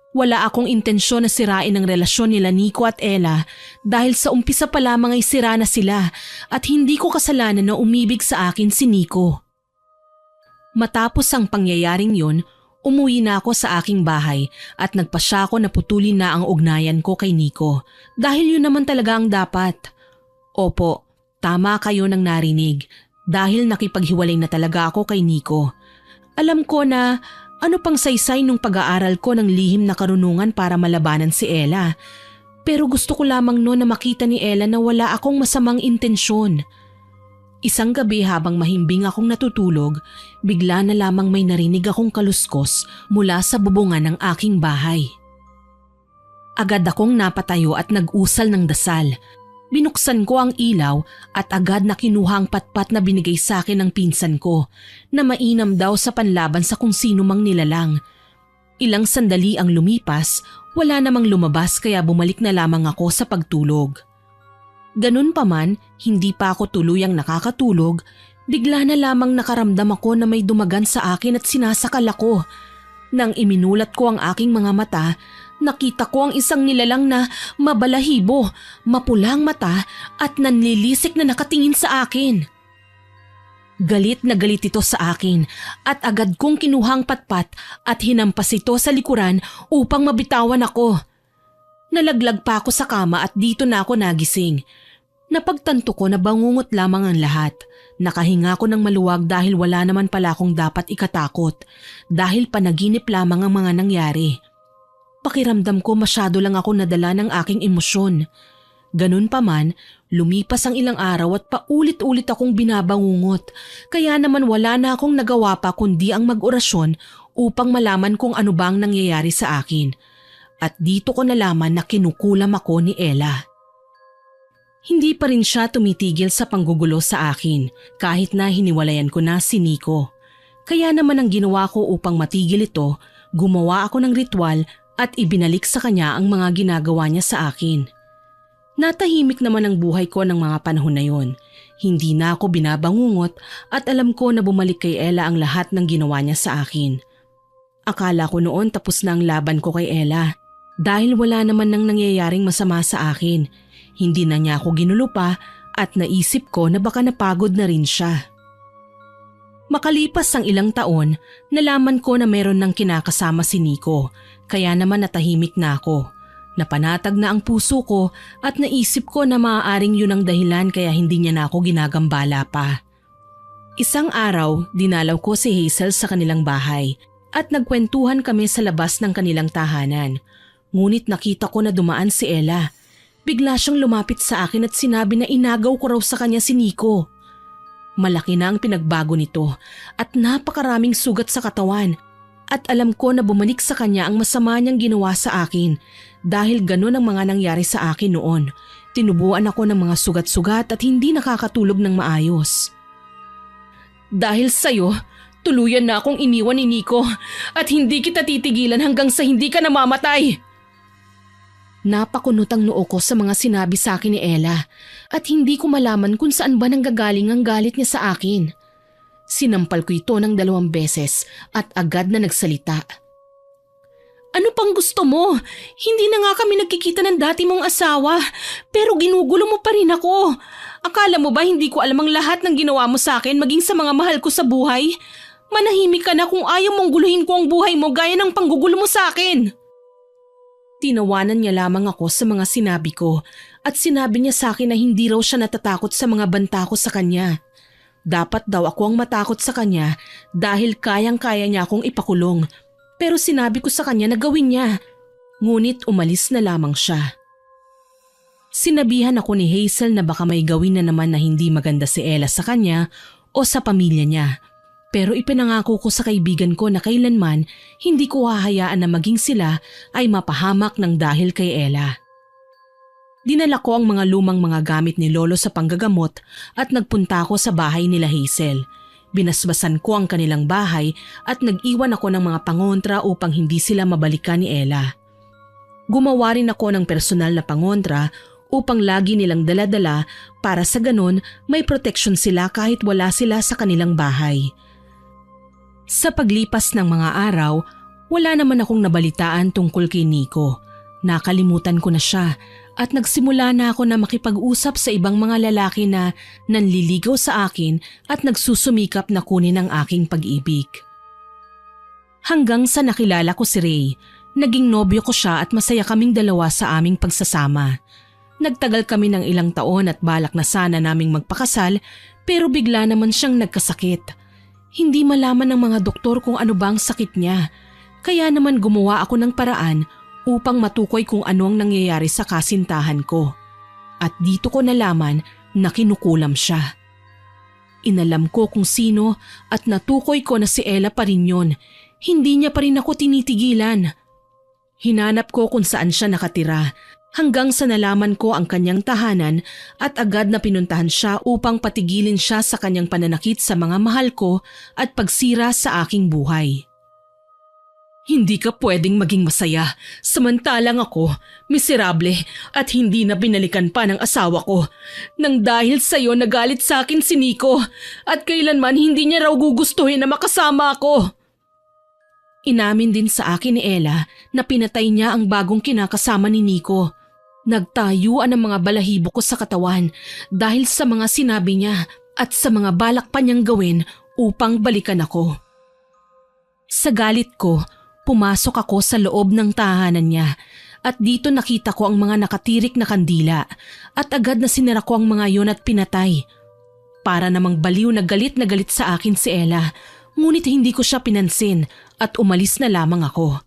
Wala akong intensyon na sirain ang relasyon nila Nico at Ella dahil sa umpisa pa lamang ay sira na sila at hindi ko kasalanan na umibig sa akin si Nico. Matapos ang pangyayaring yun, umuwi na ako sa aking bahay at nagpasya ako na putulin na ang ugnayan ko kay Nico dahil yun naman talaga ang dapat. Opo, tama kayo nang narinig dahil nakipaghiwalay na talaga ako kay Nico. Alam ko na ano pang saysay nung pag-aaral ko ng lihim na karunungan para malabanan si Ella. Pero gusto ko lamang noon na makita ni Ella na wala akong masamang intensyon. Isang gabi habang mahimbing akong natutulog, bigla na lamang may narinig akong kaluskos mula sa bubungan ng aking bahay. Agad akong napatayo at nag-usal ng dasal. Binuksan ko ang ilaw at agad na kinuha ang patpat na binigay sa akin ng pinsan ko na mainam daw sa panlaban sa kung sino mang nilalang. Ilang sandali ang lumipas, wala namang lumabas kaya bumalik na lamang ako sa pagtulog. Ganun pa man, hindi pa ako tuluyang nakakatulog, bigla na lamang nakaramdam ako na may dumagan sa akin at sinasakal ako. Nang iminulat ko ang aking mga mata, nakita ko ang isang nilalang na mabalahibo, mapulang mata at nanlilisik na nakatingin sa akin. Galit na galit ito sa akin at agad kong kinuhang patpat at hinampas ito sa likuran upang mabitawan ako. Nalaglag pa ako sa kama at dito na ako nagising. Napagtanto ko na bangungot lamang ang lahat. Nakahinga ko ng maluwag dahil wala naman pala akong dapat ikatakot dahil panaginip lamang ang mga nangyari. Pakiramdam ko masyado lang ako nadala ng aking emosyon. Ganun pa man, lumipas ang ilang araw at paulit-ulit akong binabangungot kaya naman wala na akong nagawa pa kundi ang mag-orasyon upang malaman kung ano bang nangyayari sa akin. At dito ko nalaman na kinukulam ako ni Ella. Hindi pa rin siya tumitigil sa panggugulo sa akin kahit na hiniwalayan ko na si Nico. Kaya naman ang ginawa ko upang matigil ito, gumawa ako ng ritual at ibinalik sa kanya ang mga ginagawa niya sa akin. Natahimik naman ang buhay ko ng mga panahon na yon. Hindi na ako binabangungot at alam ko na bumalik kay Ella ang lahat ng ginawa niya sa akin. Akala ko noon tapos na ang laban ko kay Ella dahil wala naman nang nangyayaring masama sa akin. Hindi na niya ako ginulo pa at naisip ko na baka napagod na rin siya. Makalipas ang ilang taon, nalaman ko na meron ng kinakasama si Nico, kaya naman natahimik na ako. Napanatag na ang puso ko at naisip ko na maaaring yun ang dahilan kaya hindi niya na ako ginagambala pa. Isang araw, dinalaw ko si Hazel sa kanilang bahay at nagkwentuhan kami sa labas ng kanilang tahanan. Ngunit nakita ko na dumaan si Ella. Bigla siyang lumapit sa akin at sinabi na inagaw ko raw sa kanya si Nico. Malaki na ang pinagbago nito at napakaraming sugat sa katawan. At alam ko na bumalik sa kanya ang masama niyang ginawa sa akin dahil ganun ang mga nangyari sa akin noon. Tinubuan ako ng mga sugat-sugat at hindi nakakatulog ng maayos. Dahil sa'yo, tuluyan na akong iniwan ni Nico at hindi kita titigilan hanggang sa hindi ka namamatay. Napakunot ang noo ko sa mga sinabi sa akin ni Ella at hindi ko malaman kung saan ba nanggagaling ang galit niya sa akin. Sinampal ko ito ng 2 beses at agad na nagsalita. Ano pang gusto mo? Hindi na nga kami nagkikita ng dati mong asawa pero ginugulo mo pa rin ako. Akala mo ba hindi ko alam ang lahat ng ginawa mo sa akin maging sa mga mahal ko sa buhay? Manahimik ka na kung ayaw mong guluhin ko ang buhay mo gaya ng panggugulo mo sa akin. Tinawanan niya lamang ako sa mga sinabi ko at sinabi niya sa akin na hindi raw siya natatakot sa mga banta ko sa kanya. Dapat daw ako ang matakot sa kanya dahil kayang-kaya niya akong ipakulong. Pero sinabi ko sa kanya na gawin niya. Ngunit umalis na lamang siya. Sinabihan ako ni Hazel na baka may gawin na naman na hindi maganda si Ella sa kanya o sa pamilya niya. Pero ipinangako ko sa kaibigan ko na kailanman hindi ko hahayaan na maging sila ay mapahamak ng dahil kay Ella. Dinala ko ang mga lumang mga gamit ni Lolo sa panggagamot at nagpunta ako sa bahay nila Hazel. Binasbasan ko ang kanilang bahay at nag-iwan ako ng mga pangontra upang hindi sila mabalikan ni Ella. Gumawa rin ako ng personal na pangontra upang lagi nilang dala-dala para sa ganon may proteksyon sila kahit wala sila sa kanilang bahay. Sa paglipas ng mga araw, wala naman akong nabalitaan tungkol kay Nico. Nakalimutan ko na siya at nagsimula na ako na makipag-usap sa ibang mga lalaki na nanliligaw sa akin at nagsusumikap na kunin ang aking pag-ibig. Hanggang sa nakilala ko si Ray, naging nobyo ko siya at masaya kaming dalawa sa aming pagsasama. Nagtagal kami ng ilang taon at balak na sana naming magpakasal pero bigla naman siyang nagkasakit. Hindi malaman ng mga doktor kung ano ba ang sakit niya, kaya naman gumawa ako ng paraan upang matukoy kung ano ang nangyayari sa kasintahan ko. At dito ko nalaman na kinukulam siya. Inalam ko kung sino at natukoy ko na si Ella pa rin yun. Hindi niya pa rin ako tinitigilan. Hinanap ko kung saan siya nakatira hanggang sa nalaman ko ang kanyang tahanan at agad na pinuntahan siya upang patigilin siya sa kanyang pananakit sa mga mahal ko at pagsira sa aking buhay. Hindi ka pwedeng maging masaya, samantalang ako, miserable at hindi na binalikan pa ng asawa ko. Nang dahil sa'yo nagalit sa akin si Nico at kailanman hindi niya raw gugustuhin na makasama ako. Inamin din sa akin ni Ella na pinatay niya ang bagong kinakasama ni Nico. Nagtayuan ang mga balahibo ko sa katawan dahil sa mga sinabi niya at sa mga balak pa niyang gawin upang balikan ako. Sa galit ko, pumasok ako sa loob ng tahanan niya at dito nakita ko ang mga nakatirik na kandila at agad na sinara ko ang mga yon at pinatay. Para namang baliw na galit sa akin si Ella, ngunit hindi ko siya pinansin at umalis na lamang ako.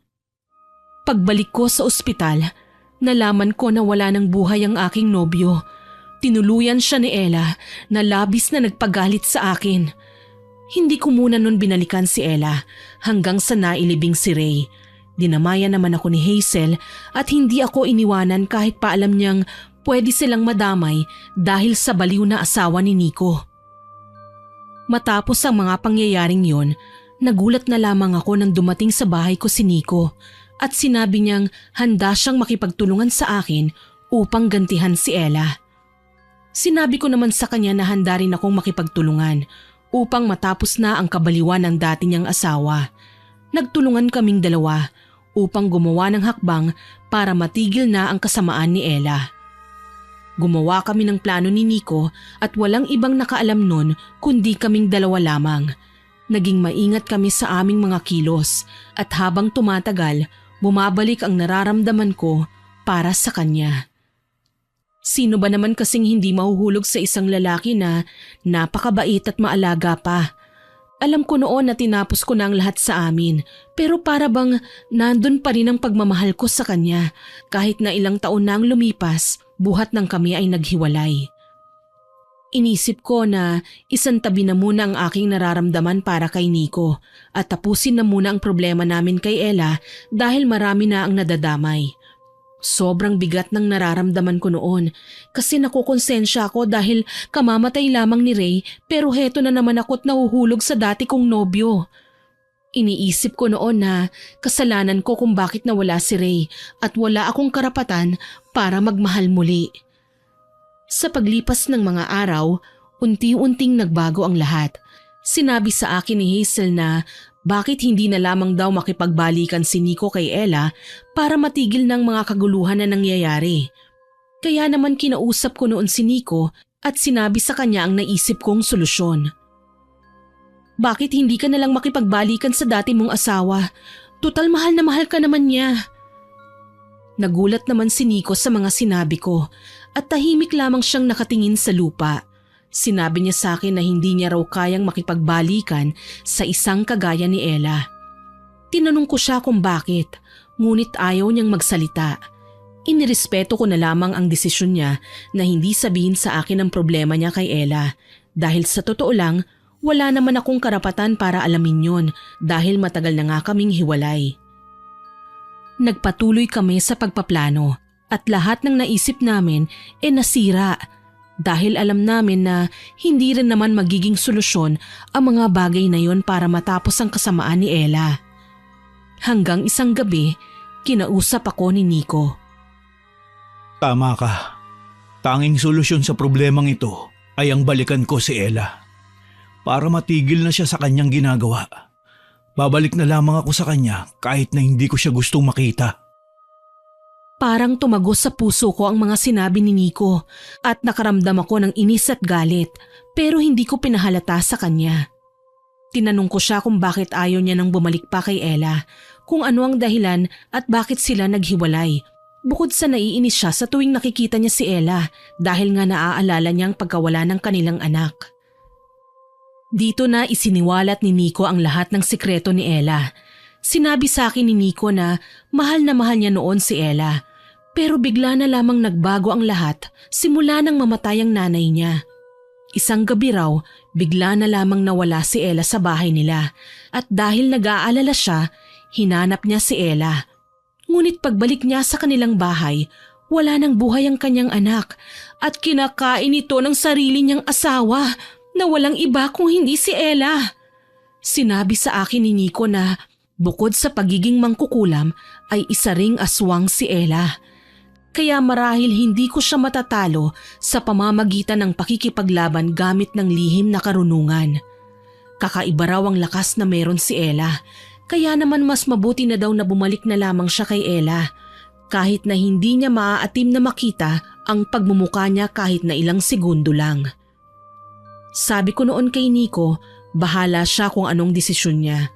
Pagbalik ko sa ospital, nalaman ko na wala ng buhay ang aking nobyo. Tinuluyan siya ni Ella na labis na nagpagalit sa akin. Hindi ko muna nun binalikan si Ella hanggang sa nailibing si Ray. Dinamayan naman ako ni Hazel at hindi ako iniwanan kahit pa alam niyang pwede silang madamay dahil sa baliw na asawa ni Nico. Matapos ang mga pangyayaring yon, nagulat na lamang ako nang dumating sa bahay ko si Nico at sinabi niyang handa siyang makipagtulungan sa akin upang gantihan si Ella. Sinabi ko naman sa kanya na handa rin akong makipagtulungan upang matapos na ang kabaliwan ng dati niyang asawa. Nagtulungan kaming dalawa upang gumawa ng hakbang para matigil na ang kasamaan ni Ella. Gumawa kami ng plano ni Nico at walang ibang nakaalam nun kundi kaming dalawa lamang. Naging maingat kami sa aming mga kilos at habang tumatagal, bumabalik ang nararamdaman ko para sa kanya. Sino ba naman kasing hindi mahuhulog sa isang lalaki na napakabait at maalaga pa? Alam ko noon na tinapos ko na ang lahat sa amin, pero para bang nandun pa rin ang pagmamahal ko sa kanya. Kahit na ilang taon na ang lumipas, buhat ng kami ay naghiwalay. Inisip ko na isantabi na muna ang aking nararamdaman para kay Nico at tapusin na muna ang problema namin kay Ella dahil marami na ang nadadamay. Sobrang bigat ng nararamdaman ko noon kasi nakukonsensya ako dahil kamamatay lamang ni Ray pero heto na naman ako't nahuhulog sa dati kong nobyo. Iniisip ko noon na kasalanan ko kung bakit nawala si Ray at wala akong karapatan para magmahal muli. Sa paglipas ng mga araw, unti-unting nagbago ang lahat. Sinabi sa akin ni Hazel na bakit hindi na lamang daw makipagbalikan si Nico kay Ella para matigil ng mga kaguluhan na nangyayari. Kaya naman kinausap ko noon si Nico at sinabi sa kanya ang naisip kong solusyon. Bakit hindi ka na lang makipagbalikan sa dati mong asawa? Tutal mahal na mahal ka naman niya. Nagulat naman si Nico sa mga sinabi ko at tahimik lamang siyang nakatingin sa lupa. Sinabi niya sa akin na hindi niya raw kayang makipagbalikan sa isang kagaya ni Ella. Tinanong ko siya kung bakit, ngunit ayaw niyang magsalita. Inirespeto ko na lamang ang desisyon niya na hindi sabihin sa akin ang problema niya kay Ella dahil sa totoo lang, wala naman akong karapatan para alamin yon dahil matagal na nga kaming hiwalay. Nagpatuloy kami sa pagpaplano at lahat ng naisip namin nasira. Dahil alam namin na hindi rin naman magiging solusyon ang mga bagay na yon para matapos ang kasamaan ni Ella. Hanggang isang gabi, kinausap ako ni Nico. Tama ka. Tanging solusyon sa problemang ito ay ang balikan ko si Ella. Para matigil na siya sa kanyang ginagawa. Babalik na lamang ako sa kanya kahit na hindi ko siya gustong makita. Parang tumagos sa puso ko ang mga sinabi ni Nico at nakaramdam ako ng inis at galit pero hindi ko pinahalata sa kanya. Tinanong ko siya kung bakit ayaw niya nang bumalik pa kay Ella, kung ano ang dahilan at bakit sila naghiwalay. Bukod sa naiinis siya sa tuwing nakikita niya si Ella dahil nga naaalala niya ang pagkawala ng kanilang anak. Dito na isiniwalat ni Nico ang lahat ng sikreto ni Ella. Sinabi sa akin ni Nico na mahal niya noon si Ella. Pero bigla na lamang nagbago ang lahat simula nang mamatay ang nanay niya. Isang gabi raw, bigla na lamang nawala si Ella sa bahay nila at dahil nag-aalala siya, hinanap niya si Ella. Ngunit pagbalik niya sa kanilang bahay, wala nang buhay ang kanyang anak at kinakain ito ng sarili niyang asawa na walang iba kung hindi si Ella. Sinabi sa akin ni Nico na bukod sa pagiging mangkukulam ay isa ring aswang si Ella. Kaya marahil hindi ko siya matatalo sa pamamagitan ng pakikipaglaban gamit ng lihim na karunungan. Kakaiba raw ang lakas na meron si Ella, kaya naman mas mabuti na daw na bumalik na lamang siya kay Ella, kahit na hindi niya maaatim na makita ang pagmumuka niya kahit na ilang segundo lang. Sabi ko noon kay Nico, bahala siya kung anong desisyon niya.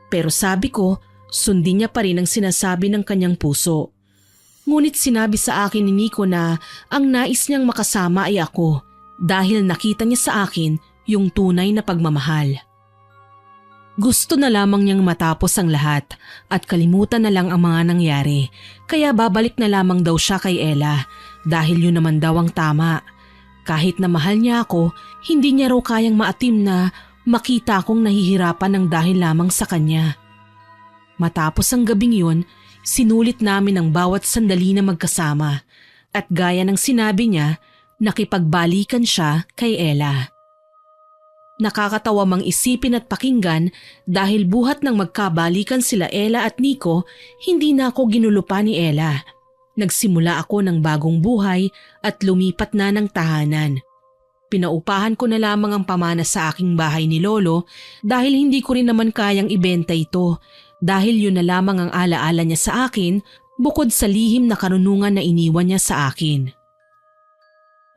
Pero sabi ko, sundin niya pa rin ang sinasabi ng kanyang puso. Ngunit sinabi sa akin ni Nico na ang nais niyang makasama ay ako dahil nakita niya sa akin yung tunay na pagmamahal. Gusto na lamang niyang matapos ang lahat at kalimutan na lang ang mga nangyari kaya babalik na lamang daw siya kay Ella dahil yun naman daw ang tama. Kahit na mahal niya ako, hindi niya raw kayang maatim na makita akong nahihirapan ng dahil lamang sa kanya. Matapos ang gabing yun, sinulit namin ang bawat sandali na magkasama at gaya ng sinabi niya, nakipagbalikan siya kay Ella. Nakakatawa mang isipin at pakinggan dahil buhat ng magkabalikan sila Ella at Nico, hindi na ako ginulupa ni Ella. Nagsimula ako ng bagong buhay at lumipat na ng tahanan. Pinaupahan ko na lamang ang pamana sa aking bahay ni Lolo dahil hindi ko rin naman kayang ibenta ito. Dahil yun na lamang ang alaala niya sa akin bukod sa lihim na karunungan na iniwan niya sa akin.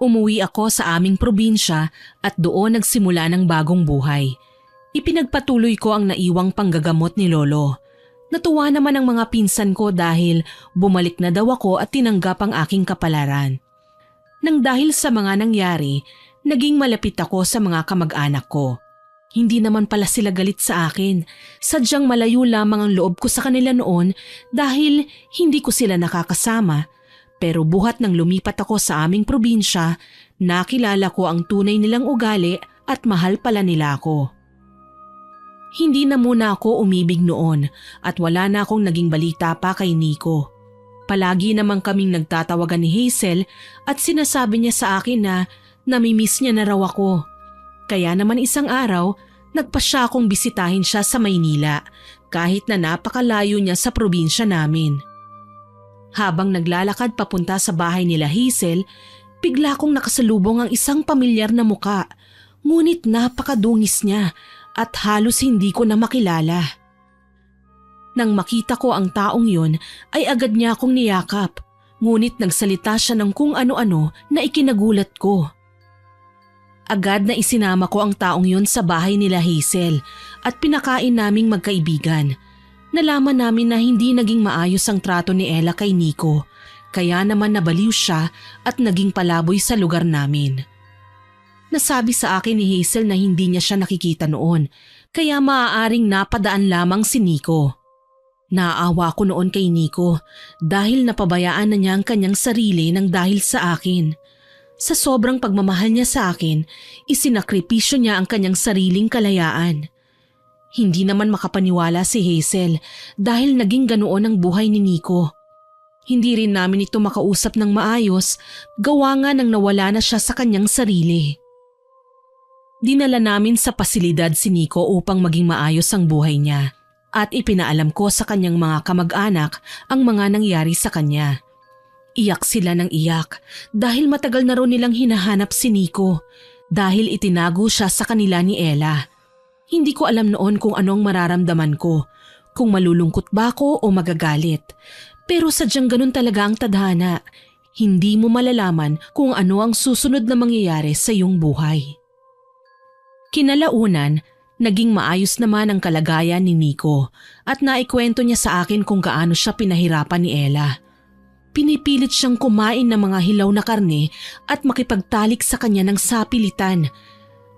Umuwi ako sa aming probinsya at doon nagsimula ng bagong buhay. Ipinagpatuloy ko ang naiwang panggagamot ni Lolo. Natuwa naman ang mga pinsan ko dahil bumalik na daw ako at tinanggap ang aking kapalaran. Nang dahil sa mga nangyari, naging malapit ako sa mga kamag-anak ko. Hindi naman pala sila galit sa akin. Sadyang malayo lamang ang loob ko sa kanila noon dahil hindi ko sila nakakasama. Pero buhat nang lumipat ako sa aming probinsya, nakilala ko ang tunay nilang ugali at mahal pala nila ako. Hindi na muna ako umibig noon at wala na akong naging balita pa kay Nico. Palagi namang kaming nagtatawagan ni Hazel at sinasabi niya sa akin na namimiss niya na raw ako. Kaya naman isang araw, nagpasya akong bisitahin siya sa Maynila kahit na napakalayo niya sa probinsya namin. Habang naglalakad papunta sa bahay nila Hazel, bigla kong nakasalubong ang isang pamilyar na muka, ngunit napakadungis niya at halos hindi ko na makilala. Nang makita ko ang taong yun ay agad niya akong niyakap, ngunit nagsalita siya ng kung ano-ano na ikinagulat ko. Agad na isinama ko ang taong yun sa bahay nila Hazel at pinakain naming magkaibigan. Nalaman namin na hindi naging maayos ang trato ni Ella kay Nico, kaya naman nabaliw siya at naging palaboy sa lugar namin. Nasabi sa akin ni Hazel na hindi niya siya nakikita noon, kaya maaaring napadaan lamang si Nico. Naawa ko noon kay Nico dahil napabayaan na niya ang kanyang sarili ng dahil sa akin. Sa sobrang pagmamahal niya sa akin, isinakripisyo niya ang kanyang sariling kalayaan. Hindi naman makapaniwala si Hazel dahil naging ganoon ang buhay ni Nico. Hindi rin namin ito makausap ng maayos, gawa nga nang nawala na siya sa kanyang sarili. Dinala namin sa pasilidad si Nico upang maging maayos ang buhay niya at ipinaalam ko sa kanyang mga kamag-anak ang mga nangyari sa kanya. Iyak sila ng iyak dahil matagal na rin nilang hinahanap si Nico dahil itinago siya sa kanila ni Ella. Hindi ko alam noon kung anong mararamdaman ko, kung malulungkot ba ako o magagalit. Pero sadyang ganun talaga ang tadhana. Hindi mo malalaman kung ano ang susunod na mangyayari sa iyong buhay. Kinalaunan, naging maayos naman ang kalagayan ni Nico at naikwento niya sa akin kung gaano siya pinahirapan ni Ella. Pinipilit siyang kumain ng mga hilaw na karne at makipagtalik sa kanya ng sapilitan.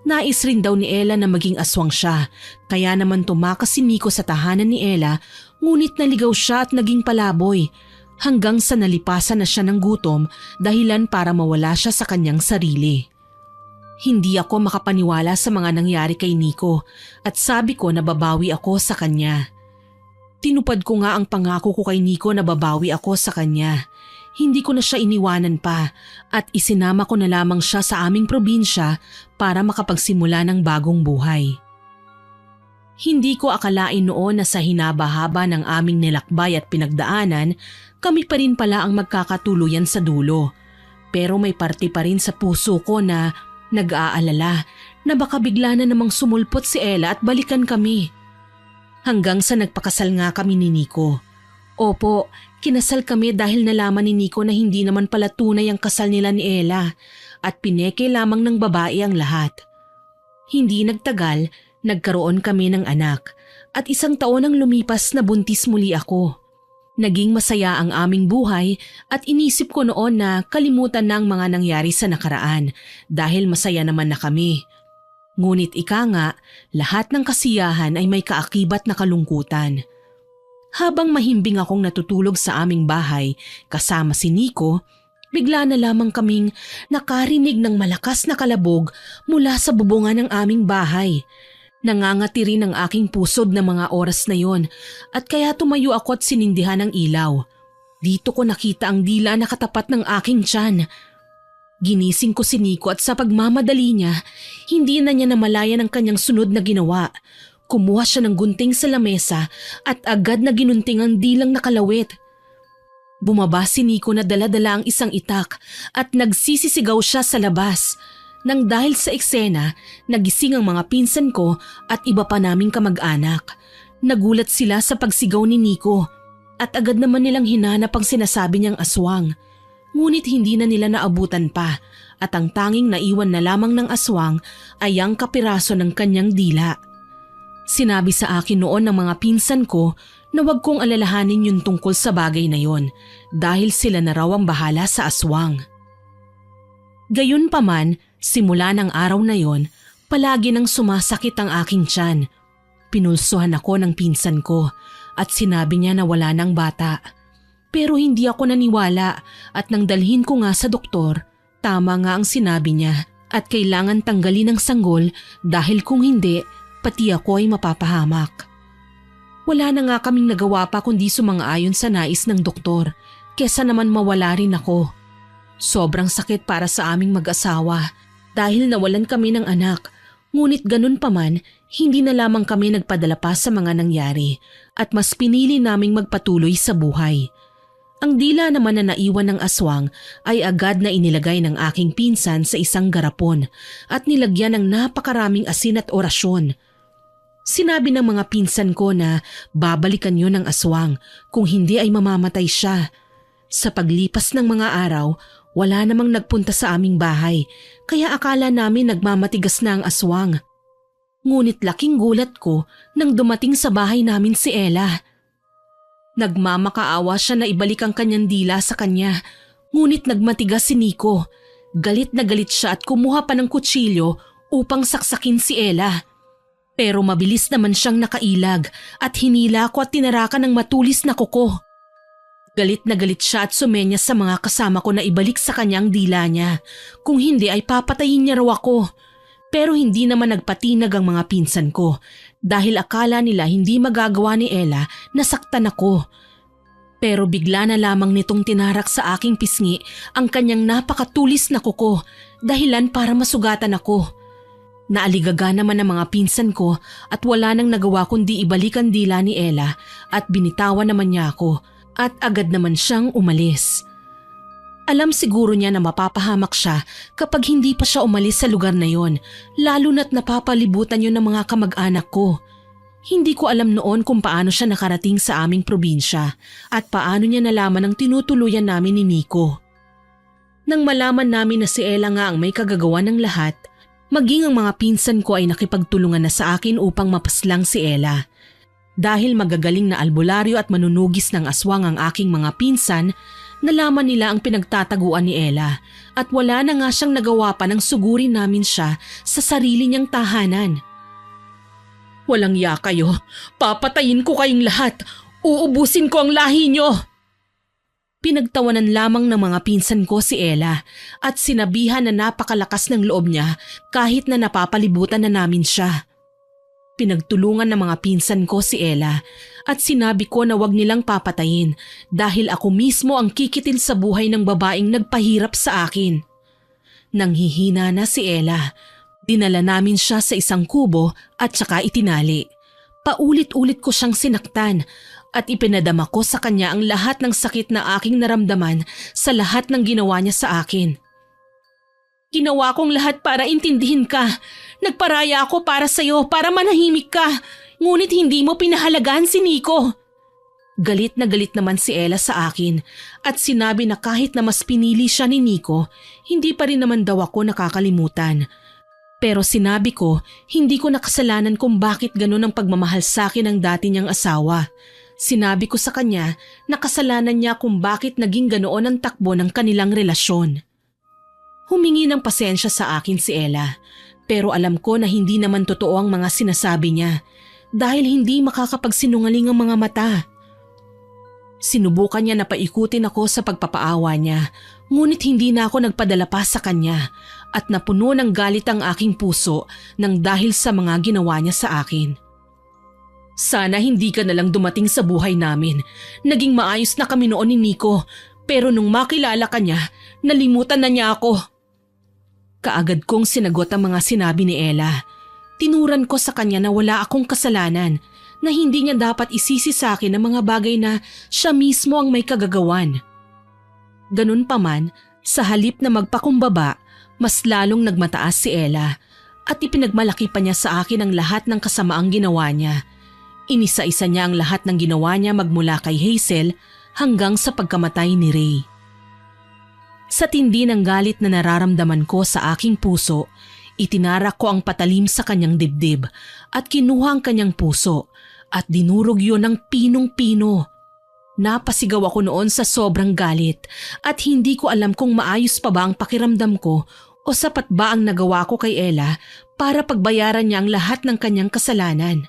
Nais rin daw ni Ella na maging aswang siya, kaya naman tumakas si Nico sa tahanan ni Ella, ngunit naligaw siya at naging palaboy hanggang sa nalipasan na siya ng gutom dahilan para mawala siya sa kanyang sarili. Hindi ako makapaniwala sa mga nangyari kay Nico at sabi ko na babawi ako sa kanya. Tinupad ko nga ang pangako ko kay Nico na babawi ako sa kanya. Hindi ko na siya iniwanan pa at isinama ko na lamang siya sa aming probinsya para makapagsimula ng bagong buhay. Hindi ko akalain noon na sa hinaba-haba ng aming nilakbay at pinagdaanan, kami pa rin pala ang magkakatuluyan sa dulo. Pero may parte pa rin sa puso ko na nag-aalala na baka bigla na namang sumulpot si Ella at balikan kami. Hanggang sa nagpakasal nga kami ni Nico. Opo, kinasal kami dahil nalaman ni Nico na hindi naman pala tunay ang kasal nila ni Ella at pineke lamang ng babae ang lahat. Hindi nagtagal, nagkaroon kami ng anak at 1 taon ang lumipas na buntis muli ako. Naging masaya ang aming buhay at inisip ko noon na kalimutan na ang mga nangyari sa nakaraan dahil masaya naman na kami. Ngunit ika nga, lahat ng kasiyahan ay may kaakibat na kalungkutan. Habang mahimbing akong natutulog sa aming bahay kasama si Nico, bigla na lamang kaming nakarinig ng malakas na kalabog mula sa bubungan ng aming bahay. Nangangati rin ang aking pusod na mga oras na yon at kaya tumayo ako at sinindihan ang ilaw. Dito ko nakita ang dila na katapat ng aking tiyan. Ginising ko si Nico at sa pagmamadali niya, hindi na niya namalayan ang kanyang sunod na ginawa. Kumuha siya ng gunting sa lamesa at agad na ginunting ang dilang nakalawit. Bumaba si Nico na dala-dala ang isang itak at nagsisisigaw siya sa labas. Nang dahil sa eksena, nagising ang mga pinsan ko at iba pa naming kamag-anak. Nagulat sila sa pagsigaw ni Nico at agad naman nilang hinanap ang sinasabi niyang aswang. Ngunit hindi na nila naabutan pa at ang tanging naiwan na lamang ng aswang ay ang kapiraso ng kanyang dila. Sinabi sa akin noon ng mga pinsan ko na wag kong alalahanin yung tungkol sa bagay na yon dahil sila na raw ang bahala sa aswang. Gayunpaman, simula ng araw na yon, palagi nang sumasakit ang aking tiyan. Pinulsuhan ako ng pinsan ko at sinabi niya na wala ng bata. Pero hindi ako naniwala at nang dalhin ko nga sa doktor, tama nga ang sinabi niya at kailangan tanggalin ang sanggol dahil kung hindi, pati ako ay mapapahamak. Wala na nga kaming nagawa pa kundi sumang-ayon sa nais ng doktor, kesa naman mawala rin ako. Sobrang sakit para sa aming mag-asawa dahil nawalan kami ng anak, ngunit ganun pa man, hindi na lamang kami nagpadala pa sa mga nangyari at mas pinili naming magpatuloy sa buhay. Ang dila naman na naiwan ng aswang ay agad na inilagay ng aking pinsan sa isang garapon at nilagyan ng napakaraming asin at orasyon. Sinabi ng mga pinsan ko na babalikan yun ng aswang, kung hindi ay mamamatay siya. Sa paglipas ng mga araw, wala namang nagpunta sa aming bahay, kaya akala namin nagmamatigas na ang aswang. Ngunit laking gulat ko nang dumating sa bahay namin si Ella. Nagmamakaawa siya na ibalik ang kanyang dila sa kanya, ngunit nagmatigas si Nico. Galit na galit siya at kumuha pa ng kutsilyo upang saksakin si Ella. Pero mabilis naman siyang nakailag at hinila ko at tinarakan ng matulis na kuko. Galit na galit siya at sumenya sa mga kasama ko na ibalik sa kanyang dila niya. Kung hindi ay papatayin niya raw ako. Pero hindi naman nagpatinag ang mga pinsan ko dahil akala nila hindi magagawa ni Ella na saktan ako. Pero bigla na lamang nitong tinarak sa aking pisngi ang kanyang napakatulis na kuko, dahilan para masugatan ako. Naaligaga naman ang mga pinsan ko at wala nang nagawa kundi ibalik ang dila ni Ella at binitawan naman niya ako at agad naman siyang umalis. Alam siguro niya na mapapahamak siya kapag hindi pa siya umalis sa lugar na yon, lalo na't napapalibutan yun ng mga kamag-anak ko. Hindi ko alam noon kung paano siya nakarating sa aming probinsya at paano niya nalaman ang tinutuluyan namin ni Nico. Nang malaman namin na si Ella nga ang may kagagawa ng lahat, maging ang mga pinsan ko ay nakipagtulungan na sa akin upang mapaslang si Ella. Dahil magagaling na albularyo at manunugis ng aswang ang aking mga pinsan, nalaman nila ang pinagtataguan ni Ella at wala na nga siyang nagawa pa nang sugurin namin siya sa sarili niyang tahanan. Walang ya kayo, papatayin ko kayong lahat, uubusin ko ang lahi niyo! Pinagtawanan lamang ng mga pinsan ko si Ella at sinabihan na napakalakas ng loob niya kahit na napapalibutan na namin siya. Pinagtulungan ng mga pinsan ko si Ella at sinabi ko na wag nilang papatayin dahil ako mismo ang kikitil sa buhay ng babaeng nagpahirap sa akin. Nang hihina na si Ella, dinala namin siya sa isang kubo at saka itinali. Paulit-ulit ko siyang sinaktan at ipinadama ko sa kanya ang lahat ng sakit na aking naramdaman sa lahat ng ginawa niya sa akin. Ginawa kong lahat para intindihin ka. Nagparaya ako para sa'yo para manahimik ka. Ngunit hindi mo pinahalagaan si Nico. Galit na galit naman si Ella sa akin at sinabi na kahit na mas pinili siya ni Nico, hindi pa rin naman daw ako nakakalimutan. Pero sinabi ko, hindi ko nakasalanan kung bakit ganun ang pagmamahal sa akin ng dati niyang asawa. Sinabi ko sa kanya na kasalanan niya kung bakit naging ganoon ang takbo ng kanilang relasyon. Humingi ng pasensya sa akin si Ella, pero alam ko na hindi naman totoo ang mga sinasabi niya dahil hindi makakapagsinungaling ang mga mata. Sinubukan niya na paikutin ako sa pagpapaawa niya, ngunit hindi na ako nagpadala pa sa kanya at napuno ng galit ang aking puso nang dahil sa mga ginawa niya sa akin. Sana hindi ka nalang dumating sa buhay namin. Naging maayos na kami noon ni Nico, pero nung makilala ka niya, nalimutan na niya ako. Kaagad kong sinagot ang mga sinabi ni Ella. Tinuran ko sa kanya na wala akong kasalanan, na hindi niya dapat isisi sa akin ang mga bagay na siya mismo ang may kagagawan. Ganun pa man, sa halip na magpakumbaba, mas lalong nagmataas si Ella at ipinagmalaki pa niya sa akin ang lahat ng kasamaang ginawa niya. Inisa-isa niya ang lahat ng ginawa niya magmula kay Hazel hanggang sa pagkamatay ni Ray. Sa tindi ng galit na nararamdaman ko sa aking puso, itinarak ko ang patalim sa kanyang dibdib at kinuha ang kanyang puso at dinurog yun ng pinong-pino. Napasigaw ako noon sa sobrang galit at hindi ko alam kung maayos pa ba ang pakiramdam ko o sapat ba ang nagawa ko kay Ella para pagbayaran niya ang lahat ng kanyang kasalanan.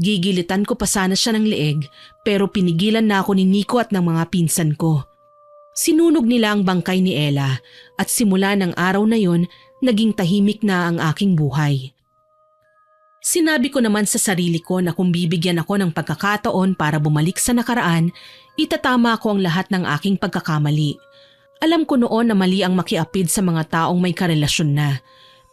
Gigilitan ko pa sana siya ng leeg pero pinigilan na ako ni Nico at ng mga pinsan ko. Sinunog nila ang bangkay ni Ella at simula ng araw na yon naging tahimik na ang aking buhay. Sinabi ko naman sa sarili ko na kung bibigyan ako ng pagkakataon para bumalik sa nakaraan, itatama ko ang lahat ng aking pagkakamali. Alam ko noon na mali ang makiapid sa mga taong may karelasyon na.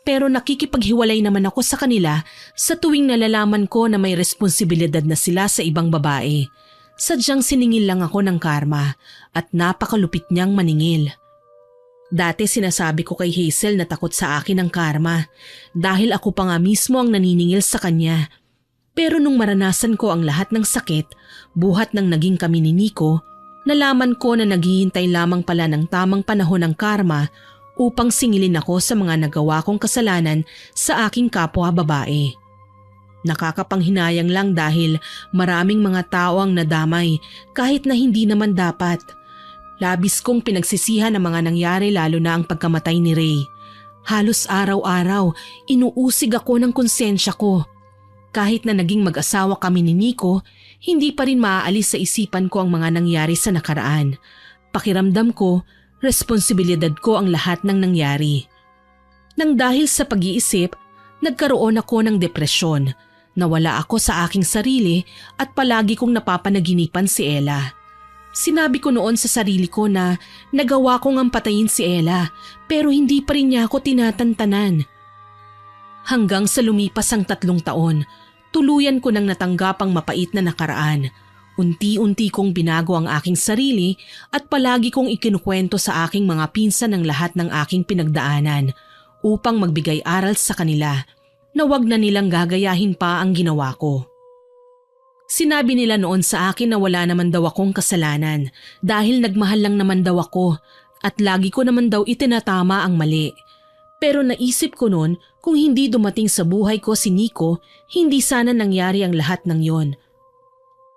Pero nakikipaghiwalay naman ako sa kanila sa tuwing nalalaman ko na may responsibilidad na sila sa ibang babae. Sadyang siningil lang ako ng karma at napakalupit niyang maningil. Dati sinasabi ko kay Hazel na takot sa akin ang karma dahil ako pa nga mismo ang naniningil sa kanya. Pero nung maranasan ko ang lahat ng sakit, buhat ng naging kami ni Nico, nalaman ko na naghihintay lamang pala ng tamang panahon ng karma upang singilin ako sa mga nagawa kong kasalanan sa aking kapwa babae. Nakakapanghinayang lang dahil maraming mga tao ang nadamay kahit na hindi naman dapat. Labis kong pinagsisihan ang mga nangyari lalo na ang pagkamatay ni Ray. Halos araw-araw, inuusig ako ng konsensya ko. Kahit na naging mag-asawa kami ni Nico, hindi pa rin maaalis sa isipan ko ang mga nangyari sa nakaraan. Pakiramdam ko, responsibilidad ko ang lahat ng nangyari. Nang dahil sa pag-iisip, nagkaroon ako ng depresyon. Nawala ako sa aking sarili at palagi kong napapanaginipan si Ella. Sinabi ko noon sa sarili ko na nagawa kong ang patayin si Ella pero hindi pa rin niya ako tinatantanan. Hanggang sa lumipas ang 3 taon, tuluyan ko nang natanggap ang mapait na nakaraan. Unti-unti kong binago ang aking sarili at palagi kong ikinukwento sa aking mga pinsan ang lahat ng aking pinagdaanan upang magbigay aral sa kanila na wag na nilang gagayahin pa ang ginawa ko. Sinabi nila noon sa akin na wala naman daw akong kasalanan dahil nagmahal lang naman daw ako at lagi ko naman daw itinatama ang mali. Pero naisip ko noon kung hindi dumating sa buhay ko si Nico, hindi sana nangyari ang lahat ng yon.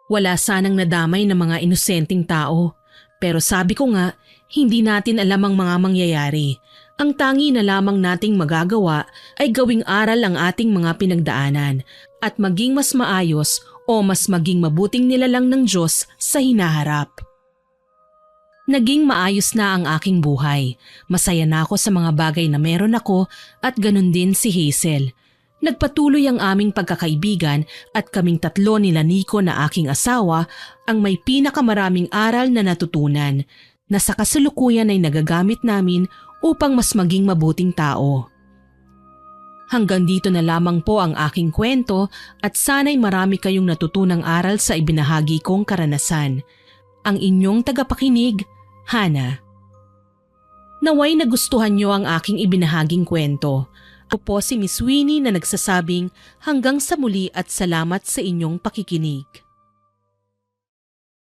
Wala sanang nadamay na mga inosenteng tao. Pero sabi ko nga, hindi natin alam ang mga mangyayari. Ang tangi na lamang nating magagawa ay gawing aral ang ating mga pinagdaanan at maging mas maayos o mas maging mabuting nilalang ng Diyos sa hinaharap. Naging maayos na ang aking buhay. Masaya na ako sa mga bagay na meron ako at ganun din si Hazel. Nagpatuloy ang aming pagkakaibigan at kaming 3 nila Nico na aking asawa ang may pinakamaraming aral na natutunan na sa kasalukuyan ay nagagamit namin upang mas maging mabuting tao. Hanggang dito na lamang po ang aking kwento at sana'y marami kayong natutunang aral sa ibinahagi kong karanasan. Ang inyong tagapakinig, Hana. Naway nagustuhan niyo ang aking ibinahaging kwento. Ako po si Miss Winnie na nagsasabing hanggang sa muli at salamat sa inyong pakikinig.